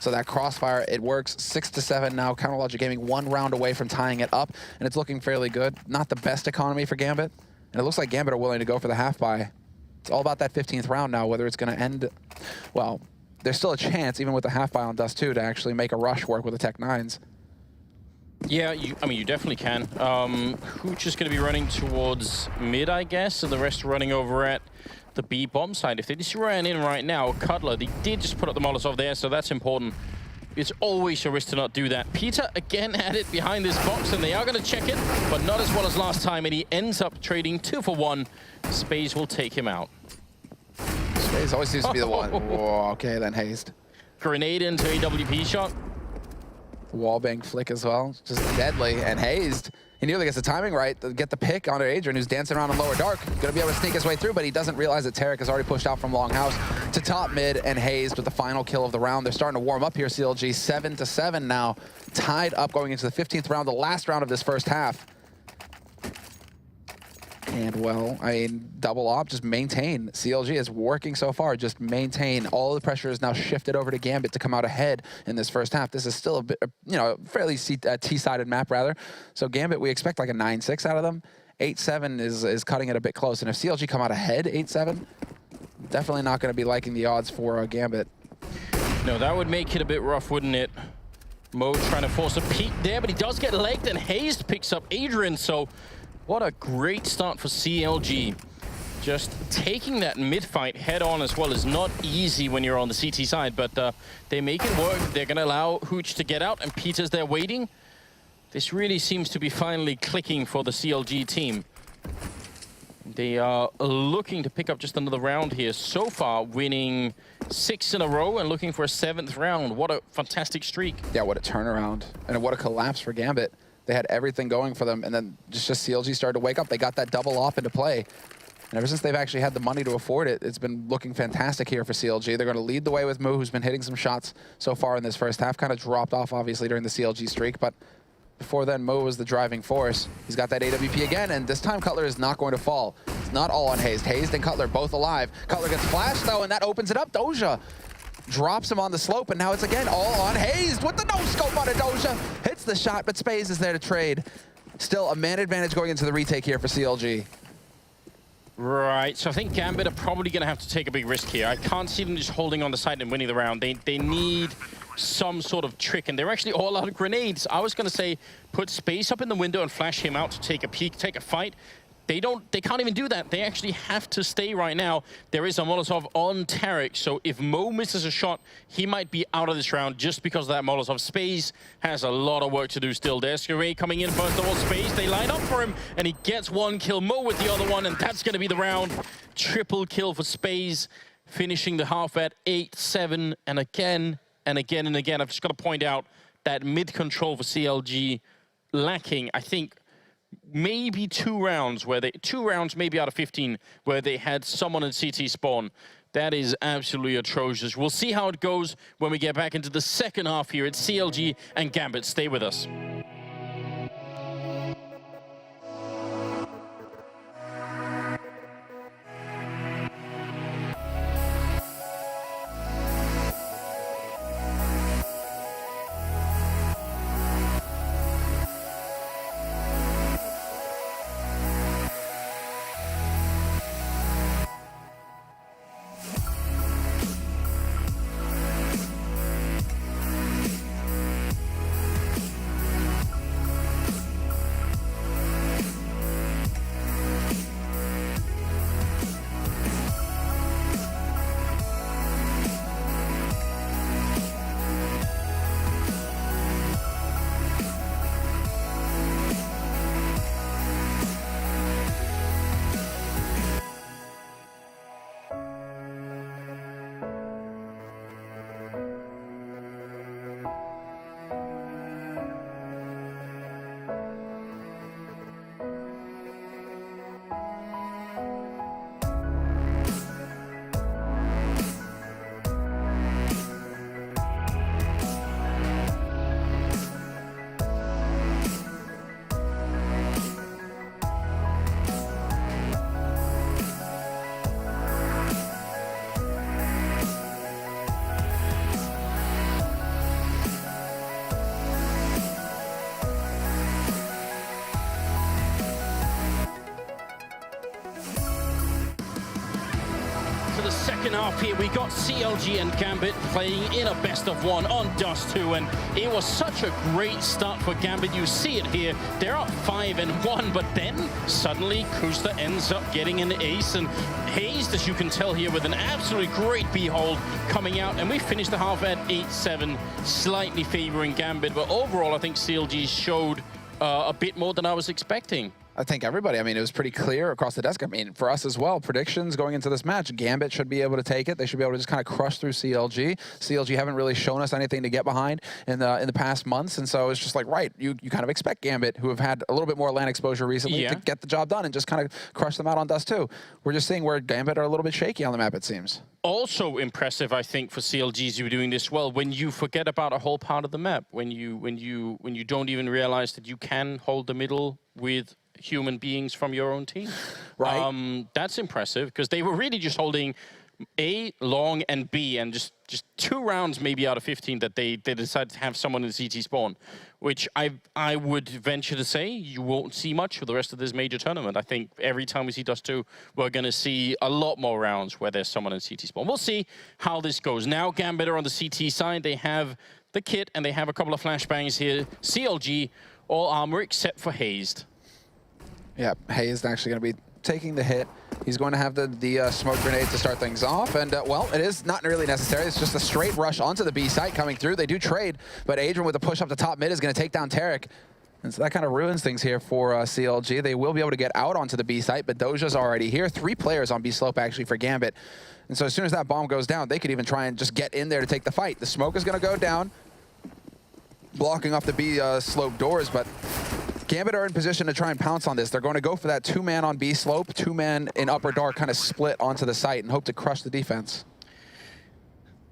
So that crossfire, it works. 6-7 now. Counterlogic Gaming 1 round away from tying it up, and it's looking fairly good. Not the best economy for Gambit, and it looks like Gambit are willing to go for the half buy. It's all about that 15th round now, whether it's going to end... Well, there's still a chance, even with the half buy on Dust2, to actually make a rush work with the Tech 9s. Yeah, you definitely can. Hooch is going to be running towards mid, I guess, and the rest running over at the B bomb side. If they just ran in right now, Cutler, they did just put up the Molotov there, so that's important. It's always a risk to not do that. Peter again had it behind this box, and they are going to check it, but not as well as last time, and he ends up trading 2 for 1. Spaze will take him out. Spaze always seems to be the one. Whoa, okay, then Hazed. Grenade into AWP shot. Wallbang flick as well, just deadly, and Hazed. He nearly gets the timing right to get the pick onto Adrian, who's dancing around in lower dark. Gonna be able to sneak his way through, but he doesn't realize that Tarek has already pushed out from Longhouse to top mid, and Hazed with the final kill of the round. They're starting to warm up here, CLG. 7-7 now, tied up going into the 15th round, the last round of this first half. And, well, I mean, double op, just maintain. CLG is working so far, just maintain. All the pressure is now shifted over to Gambit to come out ahead in this first half. This is still a bit, fairly T-sided map, rather. So Gambit, we expect like a 9-6 out of them. 8-7 is cutting it a bit close. And if CLG come out ahead 8-7, definitely not going to be liking the odds for Gambit. No, that would make it a bit rough, wouldn't it? Mo trying to force a peek there, but he does get legged, and Hazed picks up Adrian, so... What a great start for CLG. Just taking that mid-fight head-on as well is not easy when you're on the CT side, but they make it work. They're going to allow Hooch to get out, and Peter's there waiting. This really seems to be finally clicking for the CLG team. They are looking to pick up just another round here. So far, winning 6 in a row and looking for a 7th round. What a fantastic streak. Yeah, what a turnaround. And what a collapse for Gambit. They had everything going for them, and then just CLG started to wake up. They got that double op into play. And ever since they've actually had the money to afford it, it's been looking fantastic here for CLG. They're going to lead the way with Moo, who's been hitting some shots so far in this first half. Kind of dropped off, obviously, during the CLG streak, but before then, Mo was the driving force. He's got that AWP again, and this time Cutler is not going to fall. It's not all on Hazed. Hazed and Cutler both alive. Cutler gets flashed, though, and that opens it up. Doja drops him on the slope, and now it's again all on Hazed with the no-scope on it. Doja hits the shot, but Spaze is there to trade. Still a man advantage going into the retake here for CLG. Right, so I think Gambit are probably going to have to take a big risk here. I can't see them just holding on the side and winning the round. They need some sort of trick, and they're actually all out of grenades. I was going to say put Space up in the window and flash him out to take a peek, take a fight. They can't even do that. They actually have to stay right now. There is a Molotov on Tarek, so if Mo misses a shot, he might be out of this round just because of that Molotov. Space has a lot of work to do still. There's Scurray coming in first of all. Space, they line up for him, and he gets one kill. Mo with the other one, and that's going to be the round. Triple kill for Space, finishing the half at 8-7, and again and again and again. I've just got to point out that mid-control for CLG lacking, I think, maybe 2 rounds maybe out of 15 where they had someone in CT spawn. That is absolutely atrocious. We'll see how it goes when we get back into the second half here at CLG and Gambit. Stay with us. half here, we got CLG and Gambit playing in a best-of-1 on Dust2, and it was such a great start for Gambit. You see it here. They're up 5-1, but then suddenly Kusta ends up getting an ace, and Hazed, as you can tell here, with an absolutely great B-hold coming out, and we finished the half at 8-7, slightly favoring Gambit, but overall I think CLG showed a bit more than I was expecting. I think everybody, I mean, it was pretty clear across the desk. I mean, for us as well, predictions going into this match, Gambit should be able to take it. They should be able to just kind of crush through CLG. CLG haven't really shown us anything to get behind in the past months, and so it's just like, right, you kind of expect Gambit, who have had a little bit more LAN exposure recently, to get the job done and just kind of crush them out on Dust2. We're just seeing where Gambit are a little bit shaky on the map, it seems. Also impressive, I think, for CLGs who are doing this well, when you forget about a whole part of the map, when you don't even realize that you can hold the middle with human beings from your own team. Right. That's impressive, because they were really just holding A, long, and B, and just 2 rounds maybe out of 15 that they decided to have someone in the CT spawn, which I would venture to say you won't see much for the rest of this major tournament. I think every time we see Dust2, we're going to see a lot more rounds where there's someone in CT spawn. We'll see how this goes. Now Gambit are on the CT side. They have the kit, and they have a couple of flashbangs here. CLG, all armor except for Hazed. Yeah, Hayes actually going to be taking the hit. He's going to have the smoke grenade to start things off, and well, it is not really necessary. It's just a straight rush onto the B site coming through. They do trade, but Adrian with a push up to top mid is going to take down Tarek. And so that kind of ruins things here for CLG. They will be able to get out onto the B site, but Doja's already here. 3 players on B slope actually for Gambit. And so as soon as that bomb goes down, they could even try and just get in there to take the fight. The smoke is going to go down, blocking off the B slope doors, but Gambit are in position to try and pounce on this. They're going to go for that 2-man on B slope, 2-man in upper dark, kind of split onto the site and hope to crush the defense.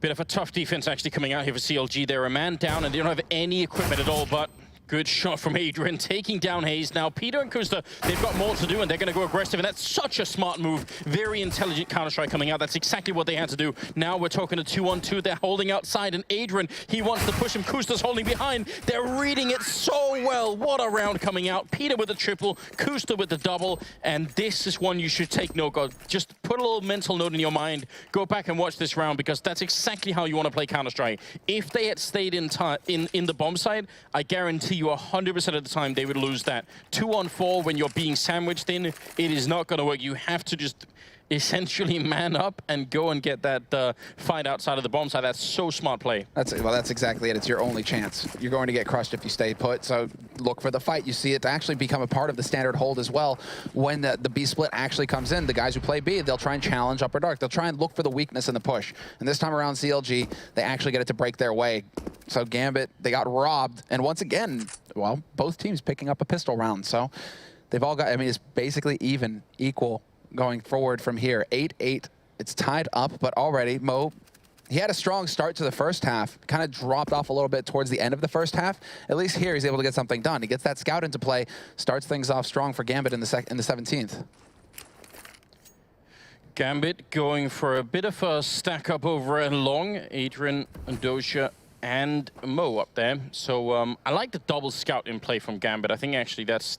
Bit of a tough defense actually coming out here for CLG. They're a man down and they don't have any equipment at all, but good shot from Adrian, taking down Hayes. Now, Peter and Kusta, they've got more to do, and they're going to go aggressive, and that's such a smart move. Very intelligent Counter-Strike coming out. That's exactly what they had to do. Now we're talking a 2-on-2. They're holding outside, and Adrian, he wants to push him. Kusta's holding behind. They're reading it so well. What a round coming out. Peter with the triple, Kusta with the double, and this is one you should take note of. Just put a little mental note in your mind. Go back and watch this round, because that's exactly how you want to play Counter-Strike. If they had stayed in the bomb side, I guarantee you 100% of the time they would lose that. 2-on-4 when you're being sandwiched in, it is not going to work. You have to just essentially man up and go and get that fight outside of the bomb side. That's so smart play. Well, that's exactly it. It's your only chance. You're going to get crushed if you stay put, so look for the fight. You see it to actually become a part of the standard hold as well. When the B split actually comes in, the guys who play B, they'll try and challenge upper dark. They'll try and look for the weakness in the push. And this time around, CLG, they actually get it to break their way. So Gambit, they got robbed. And once again, well, both teams picking up a pistol round. So they've all got, I mean, it's basically even, equal going forward from here. 8-8, it's tied up, but already Mo, he had a strong start to the first half, kind of dropped off a little bit towards the end of the first half. At least here he's able to get something done. He gets that scout into play, starts things off strong for Gambit in the 17th. Gambit going for a bit of a stack up over and long. Adrian, Doja, and Mo up there. So I like the double scout in play from Gambit. I think actually that's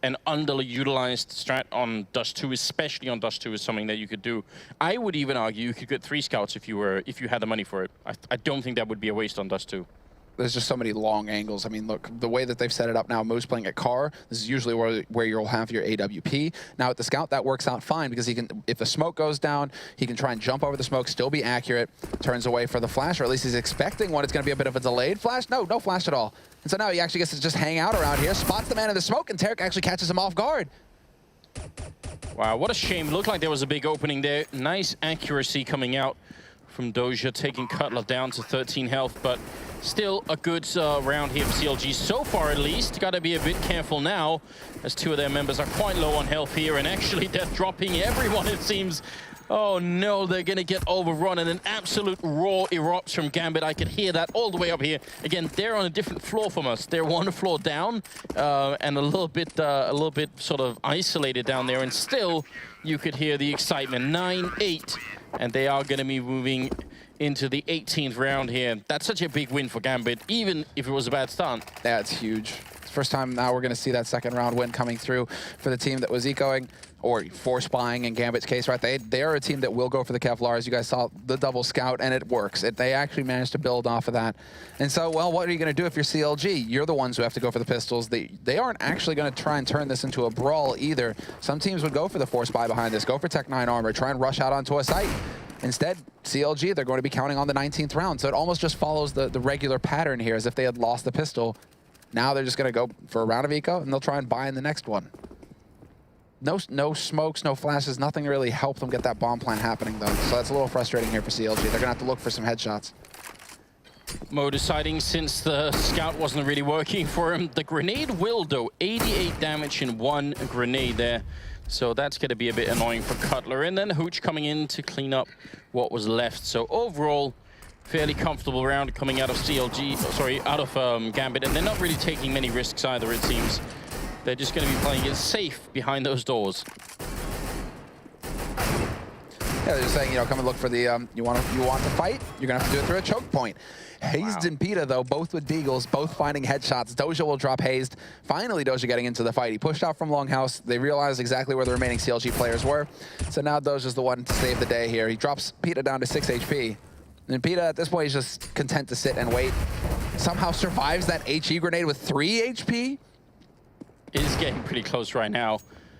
an underutilized strat on Dust2, especially on Dust2, is something that you could do. I would even argue you could get 3 scouts if you had the money for it. I don't think that would be a waste on Dust2. There's just so many long angles. I mean, look, the way that they've set it up now, Mo's playing at car. This is usually where you'll have your AWP. Now at the scout, that works out fine because he can, if the smoke goes down, he can try and jump over the smoke, still be accurate, turns away for the flash, or at least he's expecting one. It's going to be a bit of a delayed flash. No flash at all. And so now he actually gets to just hang out around here, spots the man in the smoke, and Tarek actually catches him off guard. Wow, what a shame. It looked like there was a big opening there. Nice accuracy coming out from Doja, taking Cutler down to 13 health, but still a good round here for CLG so far, at least. Got to be a bit careful now, as 2 of their members are quite low on health here, and actually they're dropping everyone, it seems. Oh no, they're going to get overrun, and an absolute roar erupts from Gambit. I could hear that all the way up here. Again, they're on a different floor from us. They're 1 floor down, and a little bit sort of isolated down there, and still you could hear the excitement. 9-8, and they are going to be moving into the 18th round here. That's such a big win for Gambit, even if it was a bad start. That's huge. First time now we're going to see that second round win coming through for the team that was ecoing, or force buying in Gambit's case, right? They are a team that will go for the Kevlars. You guys saw the double scout, and it works. They actually managed to build off of that. And so, well, what are you going to do if you're CLG? You're the ones who have to go for the pistols. They aren't actually going to try and turn this into a brawl either. Some teams would go for the force buy behind this, go for Tech 9 armor, try and rush out onto a site. Instead, CLG, they're going to be counting on the 19th round. So it almost just follows the regular pattern here, as if they had lost the pistol. Now they're just going to go for a round of eco, and they'll try and buy in the next one. No smokes, no flashes, nothing really helped them get that bomb plant happening, though. So that's a little frustrating here for CLG. They're going to have to look for some headshots. Mo deciding, since the scout wasn't really working for him, the grenade will do 88 damage in one grenade there. So that's going to be a bit annoying for Cutler. And then Hooch coming in to clean up what was left. So overall, fairly comfortable round coming out of CLG, sorry, out of Gambit, and they're not really taking many risks either, it seems. They're just going to be playing it safe behind those doors. Yeah, they're just saying, you know, come and look for the, you want to fight? You're going to have to do it through a choke point. Hazed and Peta, though, both with deagles, both finding headshots. Doja will drop Hazed. Finally, Doja getting into the fight. He pushed out from Longhouse. They realized exactly where the remaining CLG players were. So now Doja's the one to save the day here. He drops Peta down to 6 HP. And Peta, at this point, is just content to sit and wait. Somehow survives that HE grenade with 3 HP. It is getting pretty close right now.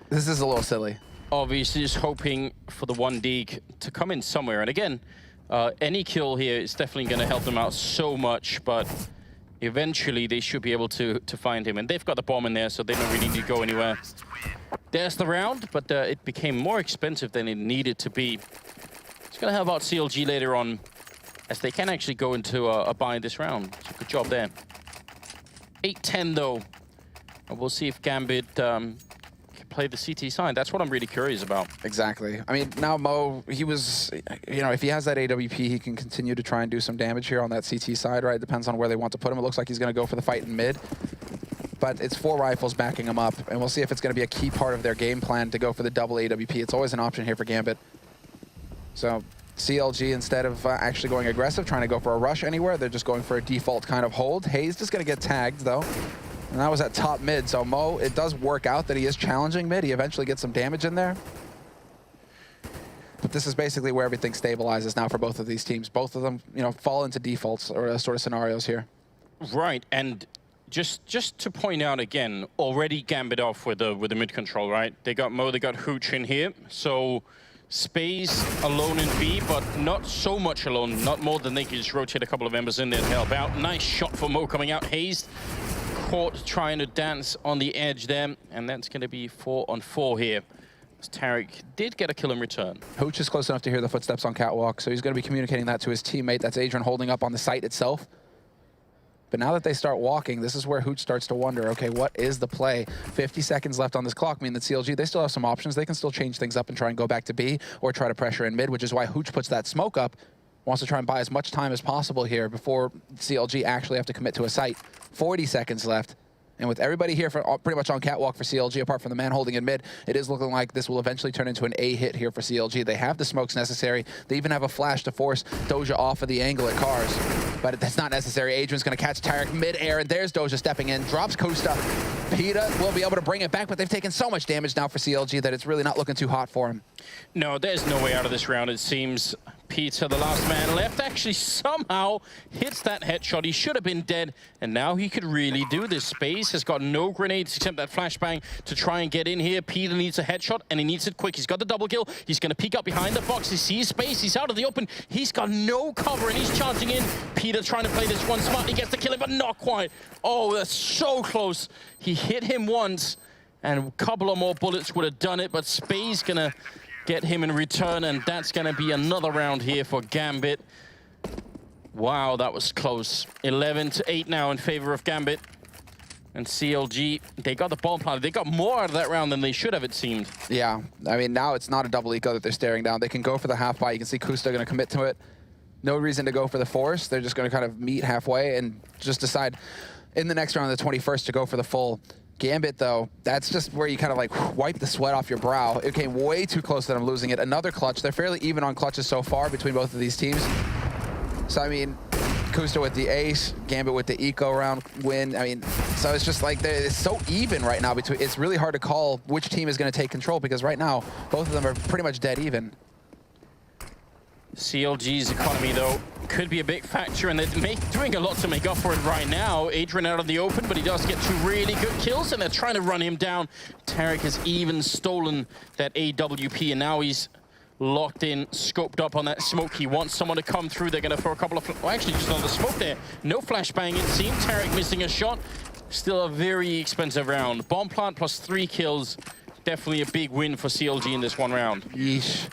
This is a little silly. Obviously, just hoping for the 1 deeg to come in somewhere. And again, any kill here is definitely going to help them out so much, but eventually they should be able to find him. And they've got the bomb in there, so they don't really need to go anywhere. There's the round, but it became more expensive than it needed to be. It's going to help out CLG later on, as they can actually go into a buy this round. So good job there. 8-10 though. And we'll see if Gambit can play the CT side. That's what I'm really curious about. Exactly. I mean, now Mo, he was, you know, if he has that AWP, he can continue to try and do some damage here on that CT side, right? Depends on where they want to put him. It looks like he's going to go for the fight in mid. But it's 4 rifles backing him up, and we'll see if it's going to be a key part of their game plan to go for the double AWP. It's always an option here for Gambit. So CLG, instead of actually going aggressive, trying to go for a rush anywhere, they're just going for a default kind of hold. Hazed is going to get tagged, though. And that was at top mid, so Mo, it does work out that he is challenging mid. He eventually gets some damage in there. But this is basically where everything stabilizes now for both of these teams. Both of them, you know, fall into defaults or sort of scenarios here. Right, and just to point out again, already Gambit off with the mid control, right? They got Mo, they got Hooch in here, so Space alone in B, but not so much alone, not more than they can just rotate a couple of members in there to help out. Nice shot for Mo coming out. Hazed caught trying to dance on the edge there, and that's going to be 4-on-4 here. Tarek did get a kill in return. Hooch is close enough to hear the footsteps on catwalk, so he's going to be communicating that to his teammate. That's Adrian holding up on the site itself. But now that they start walking, this is where Hooch starts to wonder, okay, what is the play? 50 seconds left on this clock. I mean, the CLG, they still have some options. They can still change things up and try and go back to B or try to pressure in mid, which is why Hooch puts that smoke up. Wants to try and buy as much time as possible here before CLG actually have to commit to a site. 40 seconds left. And with everybody here for pretty much on catwalk for CLG, apart from the man holding in mid, it is looking like this will eventually turn into an A hit here for CLG. They have the smokes necessary. They even have a flash to force Doja off of the angle at Cars. But that's not necessary. Adrian's going to catch Tarek mid-air, and there's Doja stepping in. Drops Kusta. Peta will be able to bring it back, but they've taken so much damage now for CLG that it's really not looking too hot for him. No, there's no way out of this round, it seems. Peta, the last man left, actually somehow hits that headshot. He should have been dead, and now he could really do this. Space has got no grenades except that flashbang to try and get in here. Peta needs a headshot, and he needs it quick. He's got the double kill. He's going to peek up behind the box. He sees Space. He's out of the open. He's got no cover, and he's charging in. Peta trying to play this one smart. He gets the kill, but not quite. Oh, that's so close. He hit him once, and a couple of more bullets would have done it, but Space going to get him in return, and that's going to be another round here for Gambit. Wow, that was close. 11-8 now in favor of Gambit. And CLG, they got the bomb planted. They got more out of that round than they should have, it seemed. Yeah, I mean, now it's not a double eco that they're staring down. They can go for the half buy. You can see Kusta going to commit to it. No reason to go for the force. They're just going to kind of meet halfway and just decide in the next round, the 21st, to go for the full. Gambit, though, that's just where you kind of like wipe the sweat off your brow. It came way too close that I'm losing it. Another clutch. They're fairly even on clutches so far between both of these teams. So, I mean, Kusta with the ace, Gambit with the eco round win. I mean, so it's just like, it's so even right now. It's really hard to call which team is going to take control because right now, both of them are pretty much dead even. CLG's economy, though, could be a big factor, and they're doing a lot to make up for it right now. Adrian out of the open, but he does get 2 really good kills, and they're trying to run him down. Tarek has even stolen that AWP, and now he's locked in, scoped up on that smoke. He wants someone to come through. They're going to throw a couple of... Well, actually, just another smoke there. No flashbang, it seemed. Tarek missing a shot. Still a very expensive round. Bomb plant plus 3 kills. Definitely a big win for CLG in this one round. Yeesh.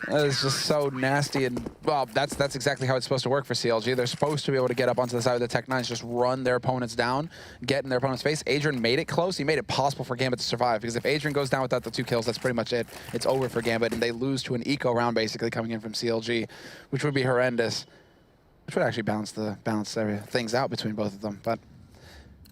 That is just so nasty, and well, that's exactly how it's supposed to work for CLG. They're supposed to be able to get up onto the side of the Tech 9s, just run their opponents down, get in their opponent's face. Adrian made it close. He made it possible for Gambit to survive, because if Adrian goes down without the 2 kills, that's pretty much it. It's over for Gambit, and they lose to an eco round basically coming in from CLG, which would be horrendous. Which would actually balance things out between both of them, but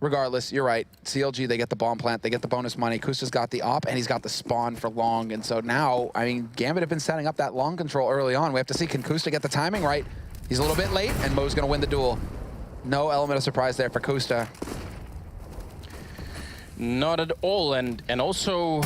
regardless, you're right. CLG, they get the bomb plant, they get the bonus money. Kusta's got the op, and he's got the spawn for long. And so now, I mean, Gambit have been setting up that long control early on. We have to see, can Kusta get the timing right? He's a little bit late, and Mo's going to win the duel. No element of surprise there for Kusta. Not at all, and also,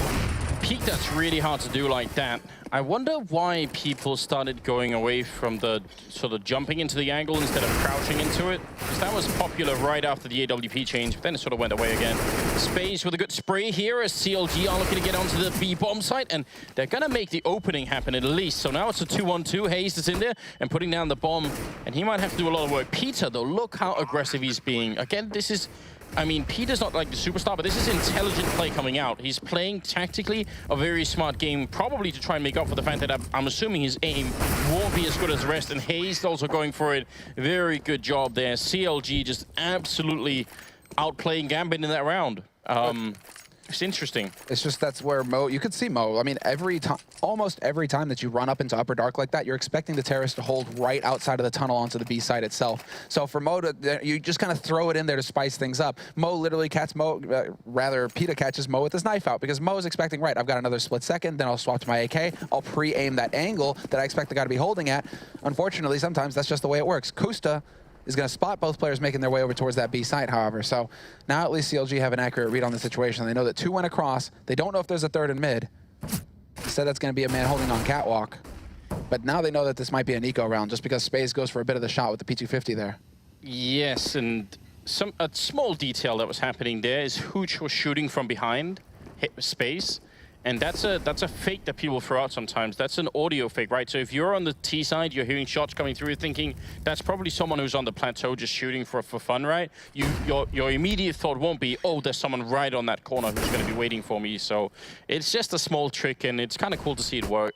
peak that's really hard to do like that. I wonder why people started going away from the sort of jumping into the angle instead of crouching into it. Because that was popular right after the AWP change, but then it sort of went away again. Space with a good spray here as CLG are looking to get onto the B bomb site, and they're going to make the opening happen at least. So now it's a 2-1-2. Hayes is in there and putting down the bomb, and he might have to do a lot of work. Peter, though, look how aggressive he's being. Again, this is... I mean, Peter's not like the superstar, but this is intelligent play coming out. He's playing tactically a very smart game, probably to try and make up for the fact that I'm assuming his aim won't be as good as the rest. And Hayes also going for it. Very good job there. CLG just absolutely outplaying Gambit in that round. It's interesting. It's just that's where Mo, you could see Mo. I mean, almost every time that you run up into Upper Dark like that, you're expecting the terrorist to hold right outside of the tunnel onto the B side itself. So for Mo to, you just kind of throw it in there to spice things up. Mo literally catches Mo, Peter catches Mo with his knife out because Mo is expecting, right, I've got another split second, then I'll swap to my AK, I'll pre-aim that angle that I expect the guy to be holding at. Unfortunately, sometimes that's just the way it works. Kusta is going to spot both players making their way over towards that B site, however. So now at least CLG have an accurate read on the situation. They know that 2 went across. They don't know if there's a 3rd in mid. Instead, that's going to be a man holding on catwalk. But now they know that this might be an eco round just because Space goes for a bit of the shot with the P250 there. Yes, and a small detail that was happening there is Hooch was shooting from behind, hit Space. And that's a fake that people throw out sometimes. That's an audio fake, right? So if you're on the T side, you're hearing shots coming through, you're thinking that's probably someone who's on the plateau just shooting for fun, right? Your immediate thought won't be, oh, there's someone right on that corner who's going to be waiting for me. So it's just a small trick, and it's kind of cool to see it work.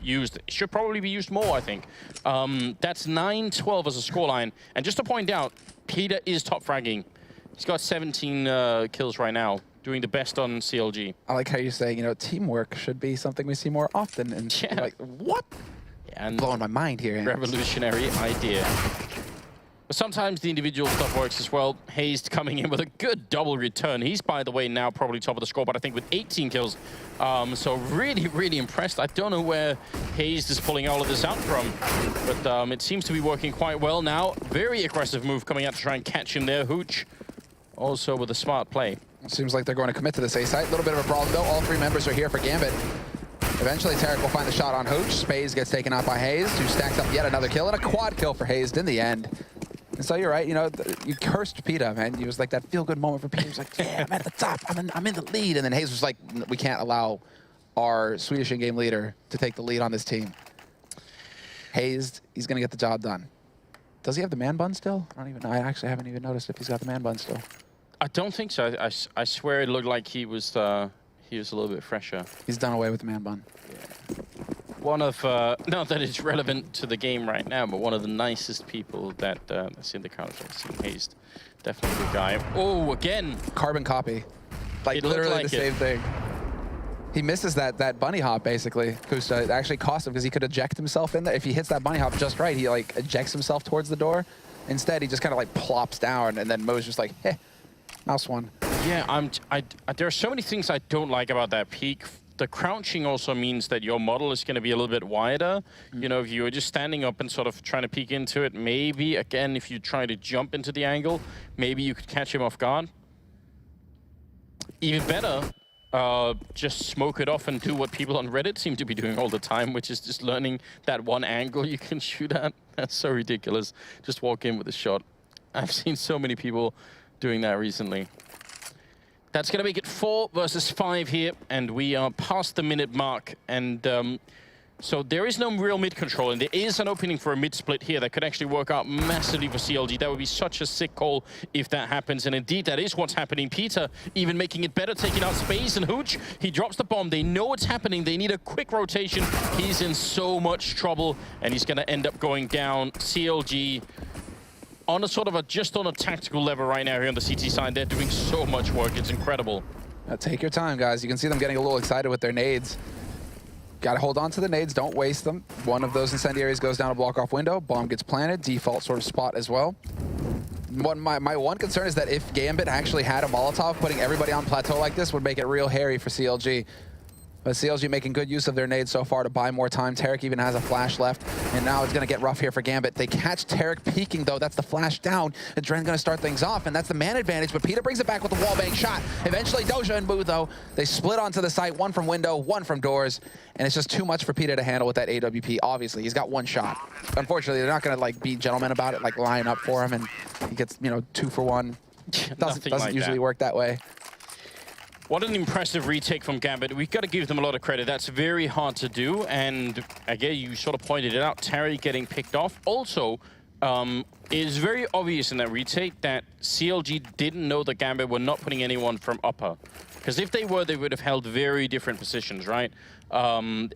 Used. It should probably be used more, I think. That's 9-12 as a scoreline. And just to point out, Peter is top fragging. He's got 17 kills right now, doing the best on CLG. I like how you're saying, teamwork should be something we see more often. And yeah. Like, what? Yeah, and blowing my mind here. Revolutionary idea. But sometimes the individual stuff works as well. Hayes coming in with a good double return. He's, by the way, now probably top of the score, but I think with 18 kills. So really, really impressed. I don't know where Hayes is pulling all of this out from, but it seems to be working quite well now. Very aggressive move coming out to try and catch him there. Hooch also with a smart play. It seems like they're going to commit to this A site. A little bit of a brawl though. All 3 members are here for Gambit. Eventually, Tarek will find the shot on Hooch. Spaze gets taken out by Hayes, who stacks up yet another kill, and a quad kill for Hayes in the end. And so you're right, you cursed Peter, man. He was like that feel-good moment for Peter. He was like, yeah, I'm at the top, I'm in the lead. And then Hayes was like, we can't allow our Swedish in-game leader to take the lead on this team. Hayes, he's going to get the job done. Does he have the man bun still? I don't even know. I actually haven't even noticed if he's got the man bun still. I don't think so. I swear it looked like he was a little bit fresher. He's done away with the man bun. Yeah. One of, not that it's relevant to the game right now, but one of the nicest people that's in the Counter-Strike scene. Hayes, definitely a good guy. Oh, again. Carbon copy. Like literally the same thing. He misses that bunny hop, basically. Kusta, it actually cost him because he could eject himself in there. If he hits that bunny hop just right, he like ejects himself towards the door. Instead, he just kind of like plops down, and then Mo's just like, mouse one. Yeah, there are so many things I don't like about that peak. the crouching also means that your model is going to be a little bit wider. You know, if you were just standing up and sort of trying to peek into it, maybe, again, if you try to jump into the angle, maybe you could catch him off guard. Even better, just smoke it off and do what people on Reddit seem to be doing all the time, which is just learning that one angle you can shoot at. That's so ridiculous. Just walk in with a shot. I've seen so many people doing that recently. That's going to make it 4 versus 5 here, and we are past the minute mark. And so there is no real mid control, and there is an opening for a mid split here that could actually work out massively for CLG. That would be such a sick call if that happens, and indeed that is what's happening. Peter even making it better, taking out Space, and Hooch, he drops the bomb. They know what's happening. They need a quick rotation. He's in so much trouble, and he's going to end up going down. CLG on a sort of just on a tactical level right now here on the CT side. They're doing so much work. It's incredible. Now take your time, guys. You can see them getting a little excited with their nades. Got to hold on to the nades. Don't waste them. One of those incendiaries goes down a block-off window. Bomb gets planted. Default sort of spot as well. My one concern is that if Gambit actually had a Molotov, putting everybody on plateau like this would make it real hairy for CLG. But CLG making good use of their nades so far to buy more time. Tarek even has a flash left, and now it's going to get rough here for Gambit. They catch Tarek peeking, though. That's the flash down, and Dren's going to start things off, and that's the man advantage, but Peter brings it back with the wallbang shot. Eventually, Doja and Boo, though, they split onto the site, one from window, one from doors, and it's just too much for Peter to handle with that AWP, obviously. He's got one shot. Unfortunately, they're not going to, like, be gentlemen about it, like, line up for him, and he gets, you know, 2 for 1. Doesn't like usually work that way. What an impressive retake from Gambit. We've got to give them a lot of credit. That's very hard to do. And again, you sort of pointed it out, Terry getting picked off. Also, it is very obvious in that retake that CLG didn't know that Gambit were not putting anyone from upper. Because if they were, they would have held very different positions, right? And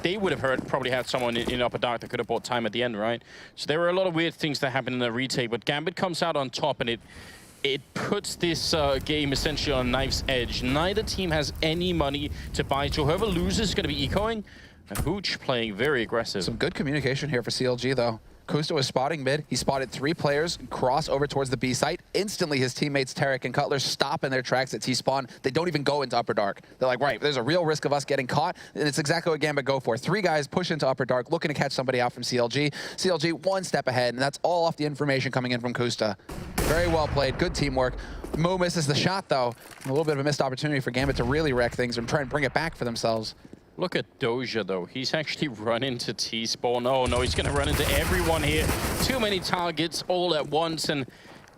they would have probably had someone in upper dark that could have bought time at the end, right? So there were a lot of weird things that happened in the retake, but Gambit comes out on top, and it puts this game essentially on a knife's edge. Neither team has any money to buy, so whoever loses is going to be ecoing. And Hooch playing very aggressive. Some good communication here for CLG, though. Kusta was spotting mid. He spotted 3 players cross over towards the B site. Instantly, his teammates Tarek and Cutler stop in their tracks at T-spawn. They don't even go into Upper Dark. They're like, right, there's a real risk of us getting caught, and it's exactly what Gambit go for. 3 guys push into Upper Dark, looking to catch somebody out from CLG. CLG 1 step ahead, and that's all off the information coming in from Kusta. Very well played, good teamwork. Mo misses the shot, though. A little bit of a missed opportunity for Gambit to really wreck things and try and bring it back for themselves. Look at Doja, though. He's actually run into T-spawn. Oh, no, he's going to run into everyone here. Too many targets all at once, and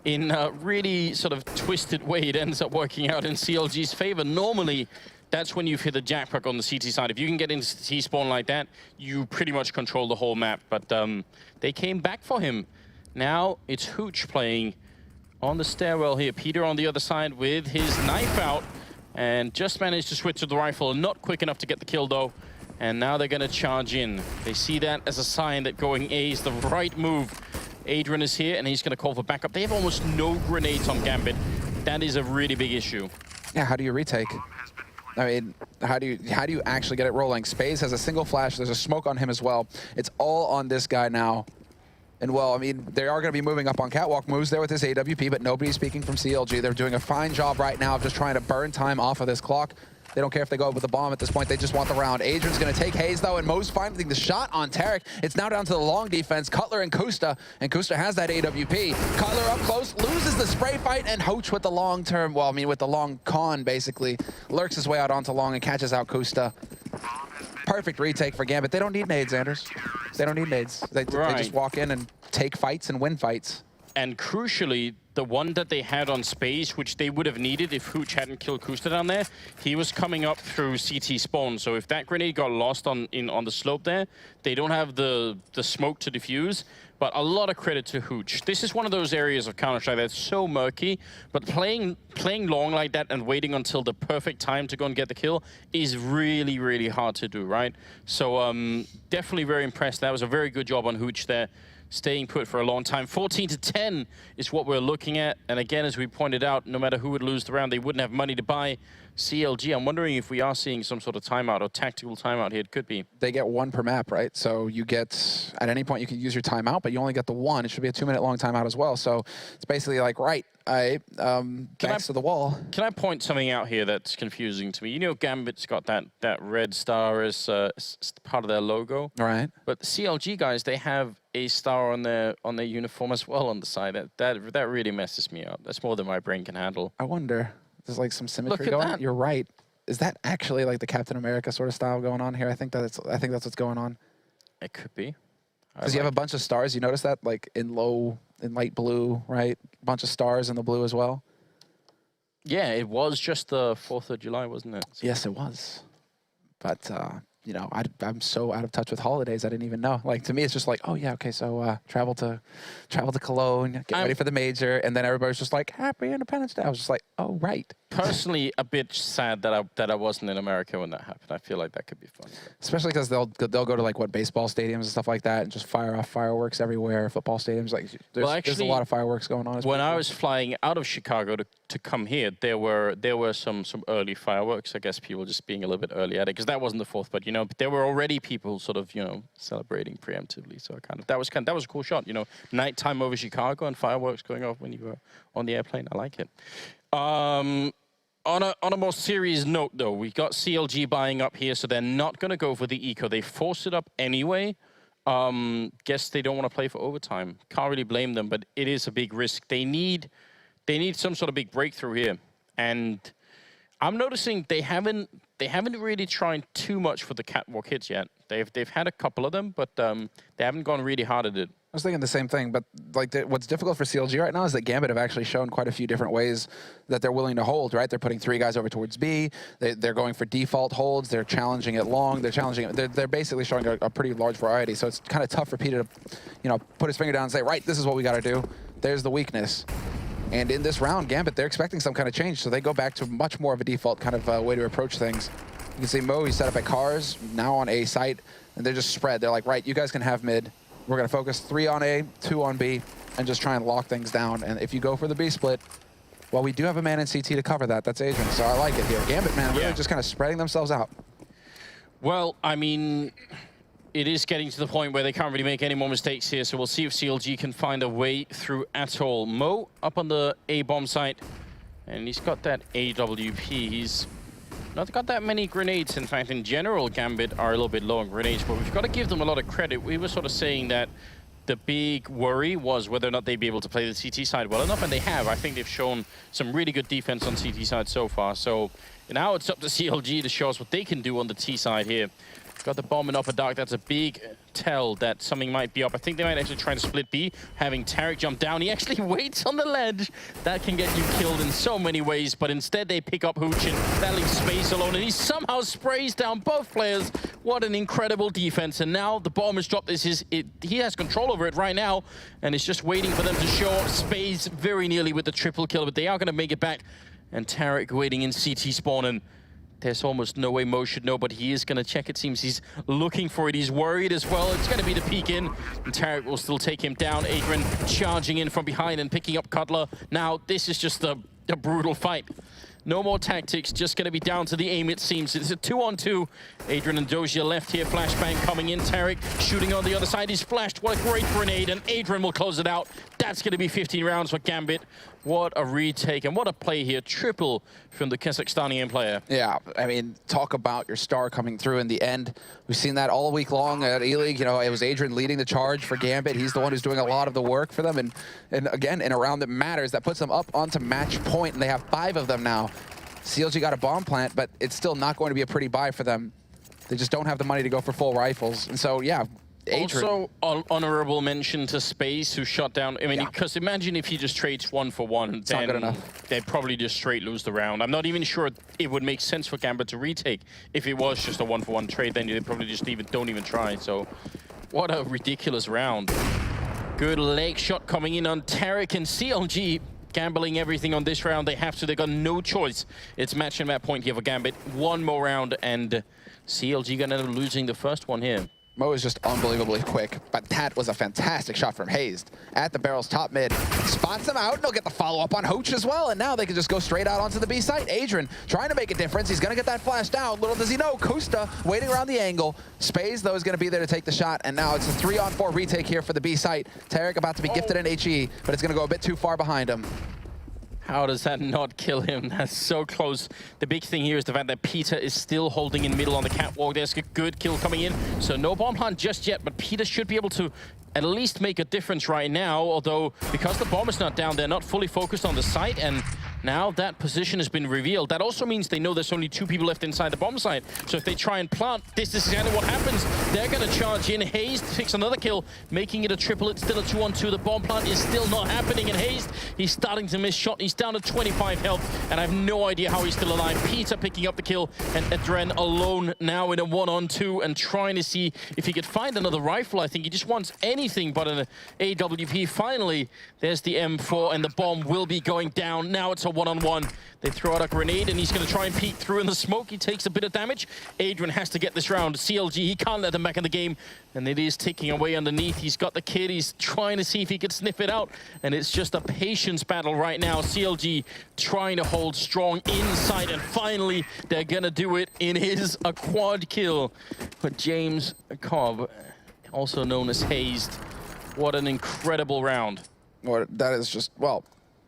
in a really sort of twisted way, it ends up working out in CLG's favor. Normally, that's when you've hit the jackpot on the CT side. If you can get into T-spawn like that, you pretty much control the whole map. But they came back for him. Now it's Hooch playing on the stairwell here. Peter on the other side with his knife out. And just managed to switch to the rifle. Not quick enough to get the kill, though. And now they're going to charge in. They see that as a sign that going A is the right move. Adrian is here, and he's going to call for backup. They have almost no grenades on Gambit. That is a really big issue. Yeah, how do you retake? I mean, how do you actually get it rolling? Space has a single flash. There's a smoke on him as well. It's all on this guy now. And well, I mean, they are going to be moving up on catwalk moves there with this AWP, but nobody's speaking from CLG. They're doing a fine job right now of just trying to burn time off of this clock. They don't care if they go with the bomb at this point. They just want the round. Adrian's going to take Hayes, though, and Mo's finding the shot on Tarek. It's now down to the long defense. Cutler and Kusta has that AWP. Cutler up close, loses the spray fight, and Hooch with the long term, well, I mean, with the long con, basically, lurks his way out onto long and catches out Kusta. Perfect retake for Gambit. They don't need nades, Anders. They don't need nades. They just walk in and take fights and win fights. And crucially, the one that they had on Space, which they would have needed if Hooch hadn't killed Kusta down there, he was coming up through CT spawn. So if that grenade got lost on the slope there, they don't have the smoke to defuse. But a lot of credit to Hooch. This is one of those areas of Counter-Strike that's so murky, but playing long like that and waiting until the perfect time to go and get the kill is really, really hard to do, right? So definitely very impressed. That was a very good job on Hooch there, staying put for a long time. 14-10 is what we're looking at. And again, as we pointed out, no matter who would lose the round, they wouldn't have money to buy CLG. I'm wondering if we are seeing some sort of timeout or tactical timeout here. It could be. They get 1 per map, right? So you get, at any point you can use your timeout, but you only get the 1. It should be a 2-minute long timeout as well. So it's basically like, right, Thanks to the wall. Can I point something out here that's confusing to me? You know, Gambit's got that red star as part of their logo. Right. But the CLG guys, they have a star on their uniform as well on the side. That really messes me up. That's more than my brain can handle. I wonder. There's like some symmetry Look at going. that. You're right. Is that actually like the Captain America sort of style going on here? I think that's what's going on. It could be. Because you have a bunch of stars. You notice that like in light blue, right? A bunch of stars in the blue as well. Yeah, it was just the 4th of July, wasn't it? So Yes, it was. But you know, I'm so out of touch with holidays. I didn't even know. Like to me, it's just like, oh yeah, okay. So travel to Cologne, get ready for the major, and then everybody's just like, Happy Independence Day. I was just like, oh right. personally, a bit sad that I wasn't in America when that happened. I feel like that could be fun. Especially because they'll go to like what baseball stadiums and stuff like that, and just fire off fireworks everywhere. Football stadiums, like there's a lot of fireworks going on. When I was flying out of Chicago to come here, there were some early fireworks. I guess people just being a little bit early at it because that wasn't the 4th, but you know there were already people sort of celebrating preemptively. So that was a cool shot. You know, nighttime over Chicago and fireworks going off when you were on the airplane. I like it. On a more serious note, though, we got CLG buying up here, so they're not going to go for the eco. They force it up anyway. Guess they don't want to play for overtime. Can't really blame them, but it is a big risk. They need some sort of big breakthrough here, and I'm noticing they haven't really tried too much for the catwalk hits yet. They've had a couple of them, but they haven't gone really hard at it. I was thinking the same thing, but like what's difficult for CLG right now is that Gambit have actually shown quite a few different ways that they're willing to hold, right? They're putting 3 guys over towards B. They're going for default holds. They're challenging it long. They're challenging it. They're basically showing a pretty large variety. So it's kind of tough for Peter to, put his finger down and say, right, this is what we got to do. There's the weakness. And in this round, Gambit, they're expecting some kind of change. So they go back to much more of a default kind of way to approach things. You can see Mo, he's set up at cars, now on A site, and they're just spread. They're like, right, you guys can have mid. We're going to focus 3 on A, 2 on B, and just try and lock things down. And if you go for the B split, well, we do have a man in CT to cover that. That's Adrian, so I like it here. Gambit, man, really just kind of spreading themselves out. Well, I mean, it is getting to the point where they can't really make any more mistakes here, so we'll see if CLG can find a way through at all. Mo up on the A-bomb site, and he's got that AWP. He's not got that many grenades. In fact, in general, Gambit are a little bit low on grenades, but we've got to give them a lot of credit. We were sort of saying that the big worry was whether or not they'd be able to play the CT side well enough, and they have. I think they've shown some really good defense on CT side so far. So now it's up to CLG to show us what they can do on the T side here. Got the bomb in upper dark. That's a big tell that something might be up. I think they might actually try to split B, having Tarek jump down. He actually waits on the ledge. That can get you killed in so many ways, but instead they pick up Hoochin. That leaves Space alone, and he somehow sprays down both players. What an incredible defense. And now the bomb is dropped. He has control over it right now, and it's just waiting for them to show up. Space very nearly with the triple kill, but they are going to make it back. And Tarek waiting in CT spawn, and there's almost no way Mo should know, but he is going to check. It seems he's looking for it. He's worried as well. It's going to be the peek in, and Tarek will still take him down. Adrian charging in from behind and picking up Cutler. Now, this is just a brutal fight. No more tactics, just going to be down to the aim, it seems. It's a 2-on-2. Adrian and Dozier left here. Flashbang coming in. Tarek shooting on the other side. He's flashed. What a great grenade, and Adrian will close it out. That's going to be 15 rounds for Gambit. What a retake, and what a play here. Triple from the Kazakhstani player. Yeah, I mean, talk about your star coming through in the end. We've seen that all week long at E-League. It was Adrian leading the charge for Gambit. He's the one who's doing a lot of the work for them. And again, in a round that matters, that puts them up onto match point, and they have 5 of them now. CLG got a bomb plant, but it's still not going to be a pretty buy for them. They just don't have the money to go for full rifles. And so, yeah, Adrian. Also, honorable mention to Space, who shot down. I mean, because imagine if he just trades 1 for 1, it's not good enough. They'd probably just straight lose the round. I'm not even sure it would make sense for Gambit to retake. If it was just a 1 for 1 trade, then they probably just don't even try. So, what a ridiculous round. Good leg shot coming in on Tarek, and CLG gambling everything on this round. They have to. They got no choice. It's match and map point here for Gambit. 1 more round, and CLG gonna end up losing the first one here. Mo is just unbelievably quick, but that was a fantastic shot from Hazed at the barrel's top mid. Spots them out, and they'll get the follow-up on Hooch as well, and now they can just go straight out onto the B site. Adrian trying to make a difference. He's going to get that flash down. Little does he know, Kusta waiting around the angle. Spaze, though, is going to be there to take the shot, and now it's a 3-on-4 retake here for the B site. Tarek about to be gifted an HE, but it's going to go a bit too far behind him. How does that not kill him? That's so close. The big thing here is the fact that Peter is still holding in middle on the catwalk. There's a good kill coming in. So no bomb plant just yet, but Peter should be able to at least make a difference right now. Although, because the bomb is not down, they're not fully focused on the site. And now that position has been revealed. That also means they know there's only 2 people left inside the bomb site. So if they try and plant, this is exactly what happens. They're going to charge in. Hazed picks another kill, making it a triple. It's still a 2-on-2. The bomb plant is still not happening. And Hazed, he's starting to miss shot. He's down to 25 health, and I have no idea how he's still alive. Peter picking up the kill, and Adren alone now in a 1-on-2 and trying to see if he could find another rifle. I think he just wants anything but an AWP. Finally, there's the M4, and the bomb will be going down. Now it's a 1-on-1. They throw out a grenade, and he's going to try and peek through in the smoke. He takes a bit of damage. Adrian has to get this round. CLG, he can't let them back in the game, and it is ticking away underneath. He's got the kid. He's trying to see if he could sniff it out, and it's just a patience battle right now. CLG trying to hold strong inside, and finally, they're going to do it. It is a quad kill for James Cobb, also known as Hazed. What an incredible round. Well, that is just, well,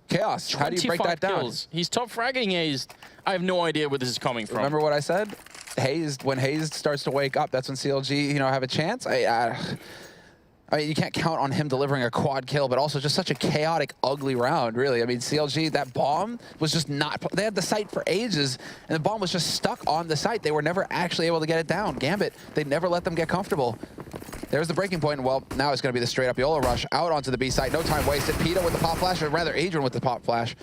chaos. How do you break that down? Kills. He's top fragging Hazed. I have no idea where this is coming from. Remember what I said? Hazed, when Hazed starts to wake up, that's when CLG, you know, have a chance. I mean, you can't count on him delivering a quad kill, but also just such a chaotic, ugly round, really. I mean, CLG, that bomb was just not... They had the site for ages, and the bomb was just stuck on the site. They were never actually able to get it down. Gambit, they never let them get comfortable. There's the breaking point, and well, now it's going to be the straight-up YOLO rush out onto the B site. No time wasted. Peter with the pop flash, or rather Adrian with the pop flash.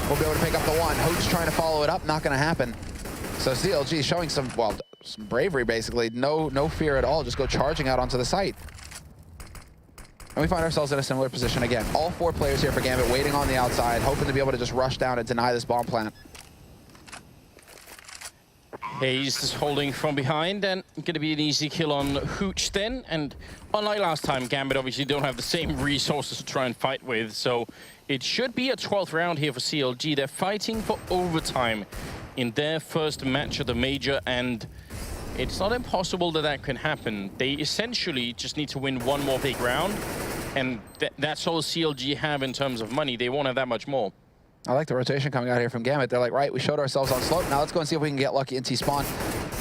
We'll be able to pick up the one. Hooch trying to follow it up, not going to happen. So CLG showing some, well, some bravery, basically. No fear at all. Just go charging out onto the site. And we find ourselves in a similar position again. All 4 players here for Gambit waiting on the outside, hoping to be able to just rush down and deny this bomb plant. Hazed is holding from behind, and going to be an easy kill on Hooch then. And unlike last time, Gambit obviously don't have the same resources to try and fight with, so it should be a 12th round here for CLG. They're fighting for overtime in their first match of the major, and it's not impossible that that can happen. They essentially just need to win one more big round, and that's all CLG have in terms of money. They won't have that much more. I like the rotation coming out here from Gambit. They're like, right, we showed ourselves on slope. Now let's go and see if we can get lucky in T-spawn.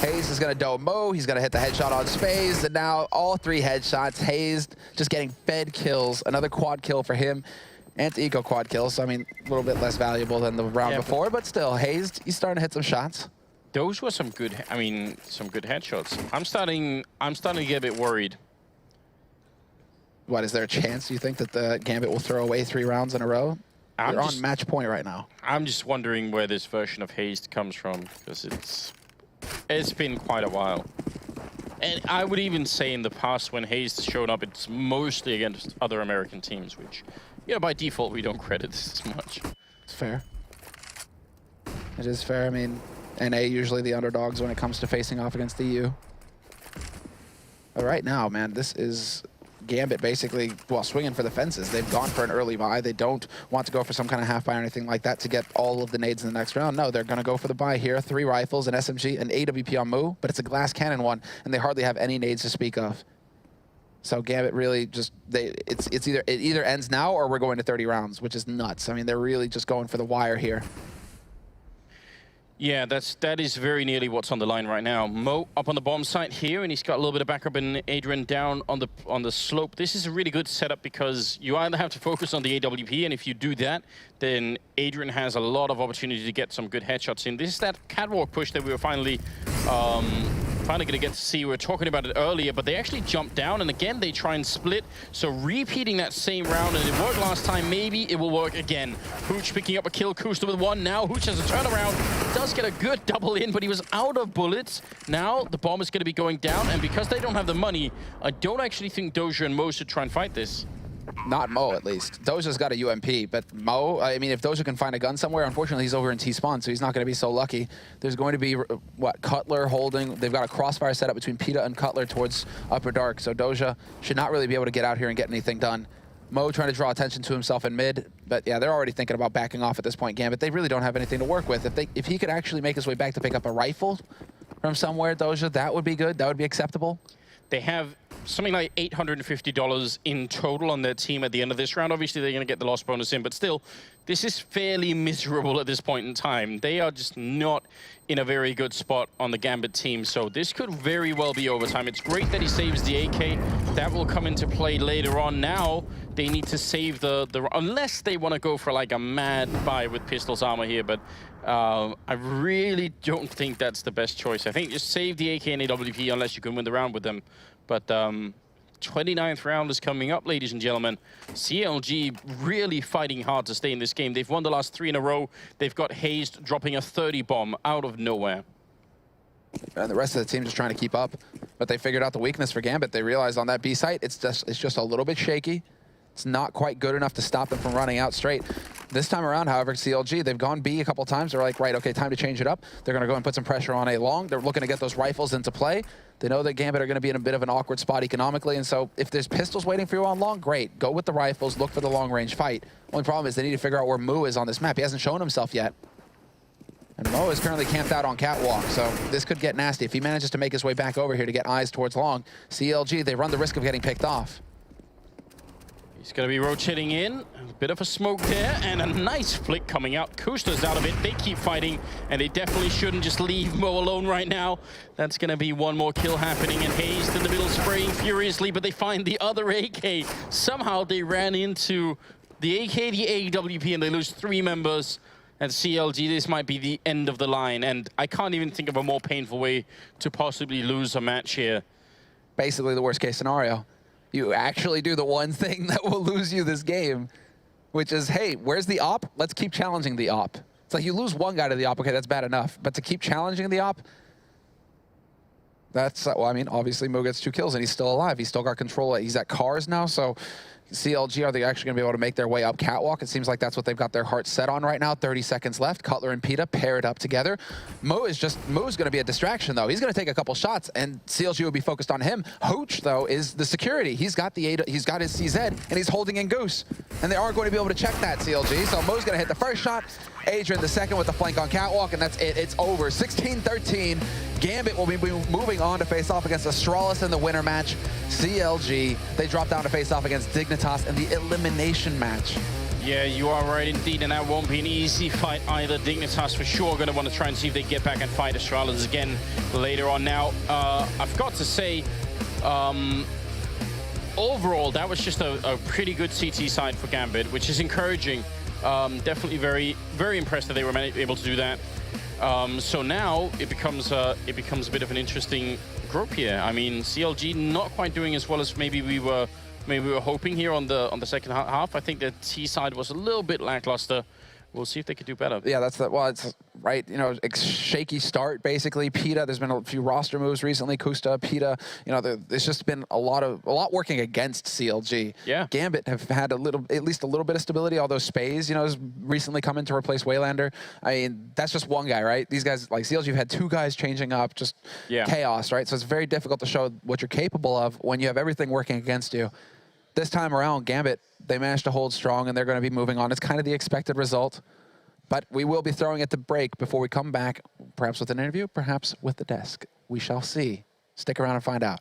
Hazed is going to dome Mo. He's going to hit the headshot on Spaze. And now all 3 headshots. Hazed just getting fed kills. Another quad kill for him. Anti-eco quad kills. So, I mean, a little bit less valuable than the round before. But still, Hazed, he's starting to hit some shots. Those were some good, some good headshots. I'm starting to get a bit worried. What, is there a chance you think that the Gambit will throw away 3 rounds in a row? They're on match point right now. I'm just wondering where this version of Hazed comes from, because it's been quite a while. And I would even say in the past when Hazed has shown up, it's mostly against other American teams, which, you know, by default, we don't credit this as much. It's fair. It is fair. I mean, NA usually the underdogs when it comes to facing off against the EU. But right now, man, this is Gambit basically, well, swinging for the fences. They've gone for an early buy. They don't want to go for some kind of half buy or anything like that to get all of the nades in the next round. No, they're going to go for the buy here. 3 rifles, an SMG, an AWP on Moo, but it's a glass cannon one, and they hardly have any nades to speak of. So Gambit really just, it either ends now or we're going to 30 rounds, which is nuts. I mean, they're really just going for the wire here. Yeah, that is very nearly what's on the line right now. Mo up on the bomb site here, and he's got a little bit of backup, and Adrian down on the slope. This is a really good setup because you either have to focus on the AWP, and if you do that, then Adrian has a lot of opportunity to get some good headshots in. This is that catwalk push that we were finally going to get to see. We were talking about it earlier, but they actually jump down, and again, they try and split. So repeating that same round, and it worked last time, maybe it will work again. Hooch picking up a kill, Kusta with 1. Now Hooch has a turnaround. Does get a good double in, but he was out of bullets. Now the bomb is going to be going down, and because they don't have the money, I don't actually think Doja and Mo should try and fight this. Not Mo, at least. Doja's got a UMP, but Mo, I mean, if Doja can find a gun somewhere, unfortunately, he's over in T-spawn, so he's not going to be so lucky. There's going to be, what, Cutler holding. They've got a crossfire set up between Peta and Cutler towards Upper Dark, so Doja should not really be able to get out here and get anything done. Mo trying to draw attention to himself in mid, but yeah, they're already thinking about backing off at this point, Gambit. They really don't have anything to work with. If he could actually make his way back to pick up a rifle from somewhere, Doja, that would be good. That would be acceptable. They have something like $850 in total on their team at the end of this round. Obviously, they're going to get the loss bonus in, but still, this is fairly miserable at this point in time. They are just not in a very good spot on the Gambit team, so this could very well be overtime. It's great that he saves the AK. That will come into play later on. Now, they need to save the unless they want to go for like a mad buy with Pistol's armor here, but I really don't think that's the best choice. I think just save the AK and AWP unless you can win the round with them. But 29th round is coming up, ladies and gentlemen. CLG really fighting hard to stay in this game. They've won the last 3 in a row. They've got Hazed dropping a 30 bomb out of nowhere. And the rest of the team just trying to keep up. But they figured out the weakness for Gambit. They realized on that B site, it's just a little bit shaky. It's not quite good enough to stop them from running out straight. This time around, however, CLG, they've gone B a couple times. They're like, right, okay, time to change it up. They're going to go and put some pressure on A long. They're looking to get those rifles into play. They know that Gambit are going to be in a bit of an awkward spot economically, and so if there's pistols waiting for you on long, great. Go with the rifles, look for the long-range fight. Only problem is they need to figure out where Mu is on this map. He hasn't shown himself yet. And Mo is currently camped out on Catwalk, so this could get nasty. If he manages to make his way back over here to get eyes towards long, CLG, they run the risk of getting picked off. He's going to be rotating in. A bit of a smoke there, and a nice flick coming out. Kusta's out of it. They keep fighting, and they definitely shouldn't just leave Mo alone right now. That's going to be one more kill happening, and Hazed in the middle spraying furiously, but they find the other AK. Somehow they ran into the AK, the AWP, and they lose 3 members. At CLG, this might be the end of the line, and I can't even think of a more painful way to possibly lose a match here. Basically the worst case scenario. You actually do the one thing that will lose you this game, which is, hey, where's the op? Let's keep challenging the op. It's like you lose one guy to the op, okay, that's bad enough. But to keep challenging the op, that's, well, I mean, obviously Mo gets 2 kills and he's still alive. He's still got control. He's at cars now, so CLG, are they actually going to be able to make their way up Catwalk? It seems like that's what they've got their hearts set on right now. 30 seconds left. Cutler and Peta paired up together. Mo's going to be a distraction, though. He's going to take a couple shots, and CLG will be focused on him. Hooch, though, is the security. He's got his CZ, and he's holding in Goose. And they are going to be able to check that, CLG. So Mo's going to hit the first shot. Adrian the second with the flank on Catwalk, and that's it. It's over. 16-13. Gambit will be moving on to face off against Astralis in the winner match. CLG, they drop down to face off against Dignitas in the elimination match. Yeah, you are right indeed, and that won't be an easy fight either. Dignitas for sure going to want to try and see if they get back and fight Astralis again later on. Now, I've got to say, overall, that was just a pretty good CT side for Gambit, which is encouraging. Definitely very, very impressed that they were able to do that. So now it becomes a bit of an interesting group here. I mean, CLG not quite doing as well as maybe we were hoping here on the second half. I think the T side was a little bit lackluster. We'll see if they could do better. Yeah, that's well, it's right. You know, shaky start basically. Peta, there's been a few roster moves recently. Kusta, Peta, you know, there's just been a lot working against CLG. Yeah. Gambit have had at least a little bit of stability. Although Spaze, you know, has recently come in to replace Waylander. I mean, that's just one guy, right? These guys like CLG have had 2 guys changing up, just chaos, right? So it's very difficult to show what you're capable of when you have everything working against you. This time around, Gambit, they managed to hold strong, and they're going to be moving on. It's kind of the expected result. But we will be throwing it to break before we come back, perhaps with an interview, perhaps with the desk. We shall see. Stick around and find out.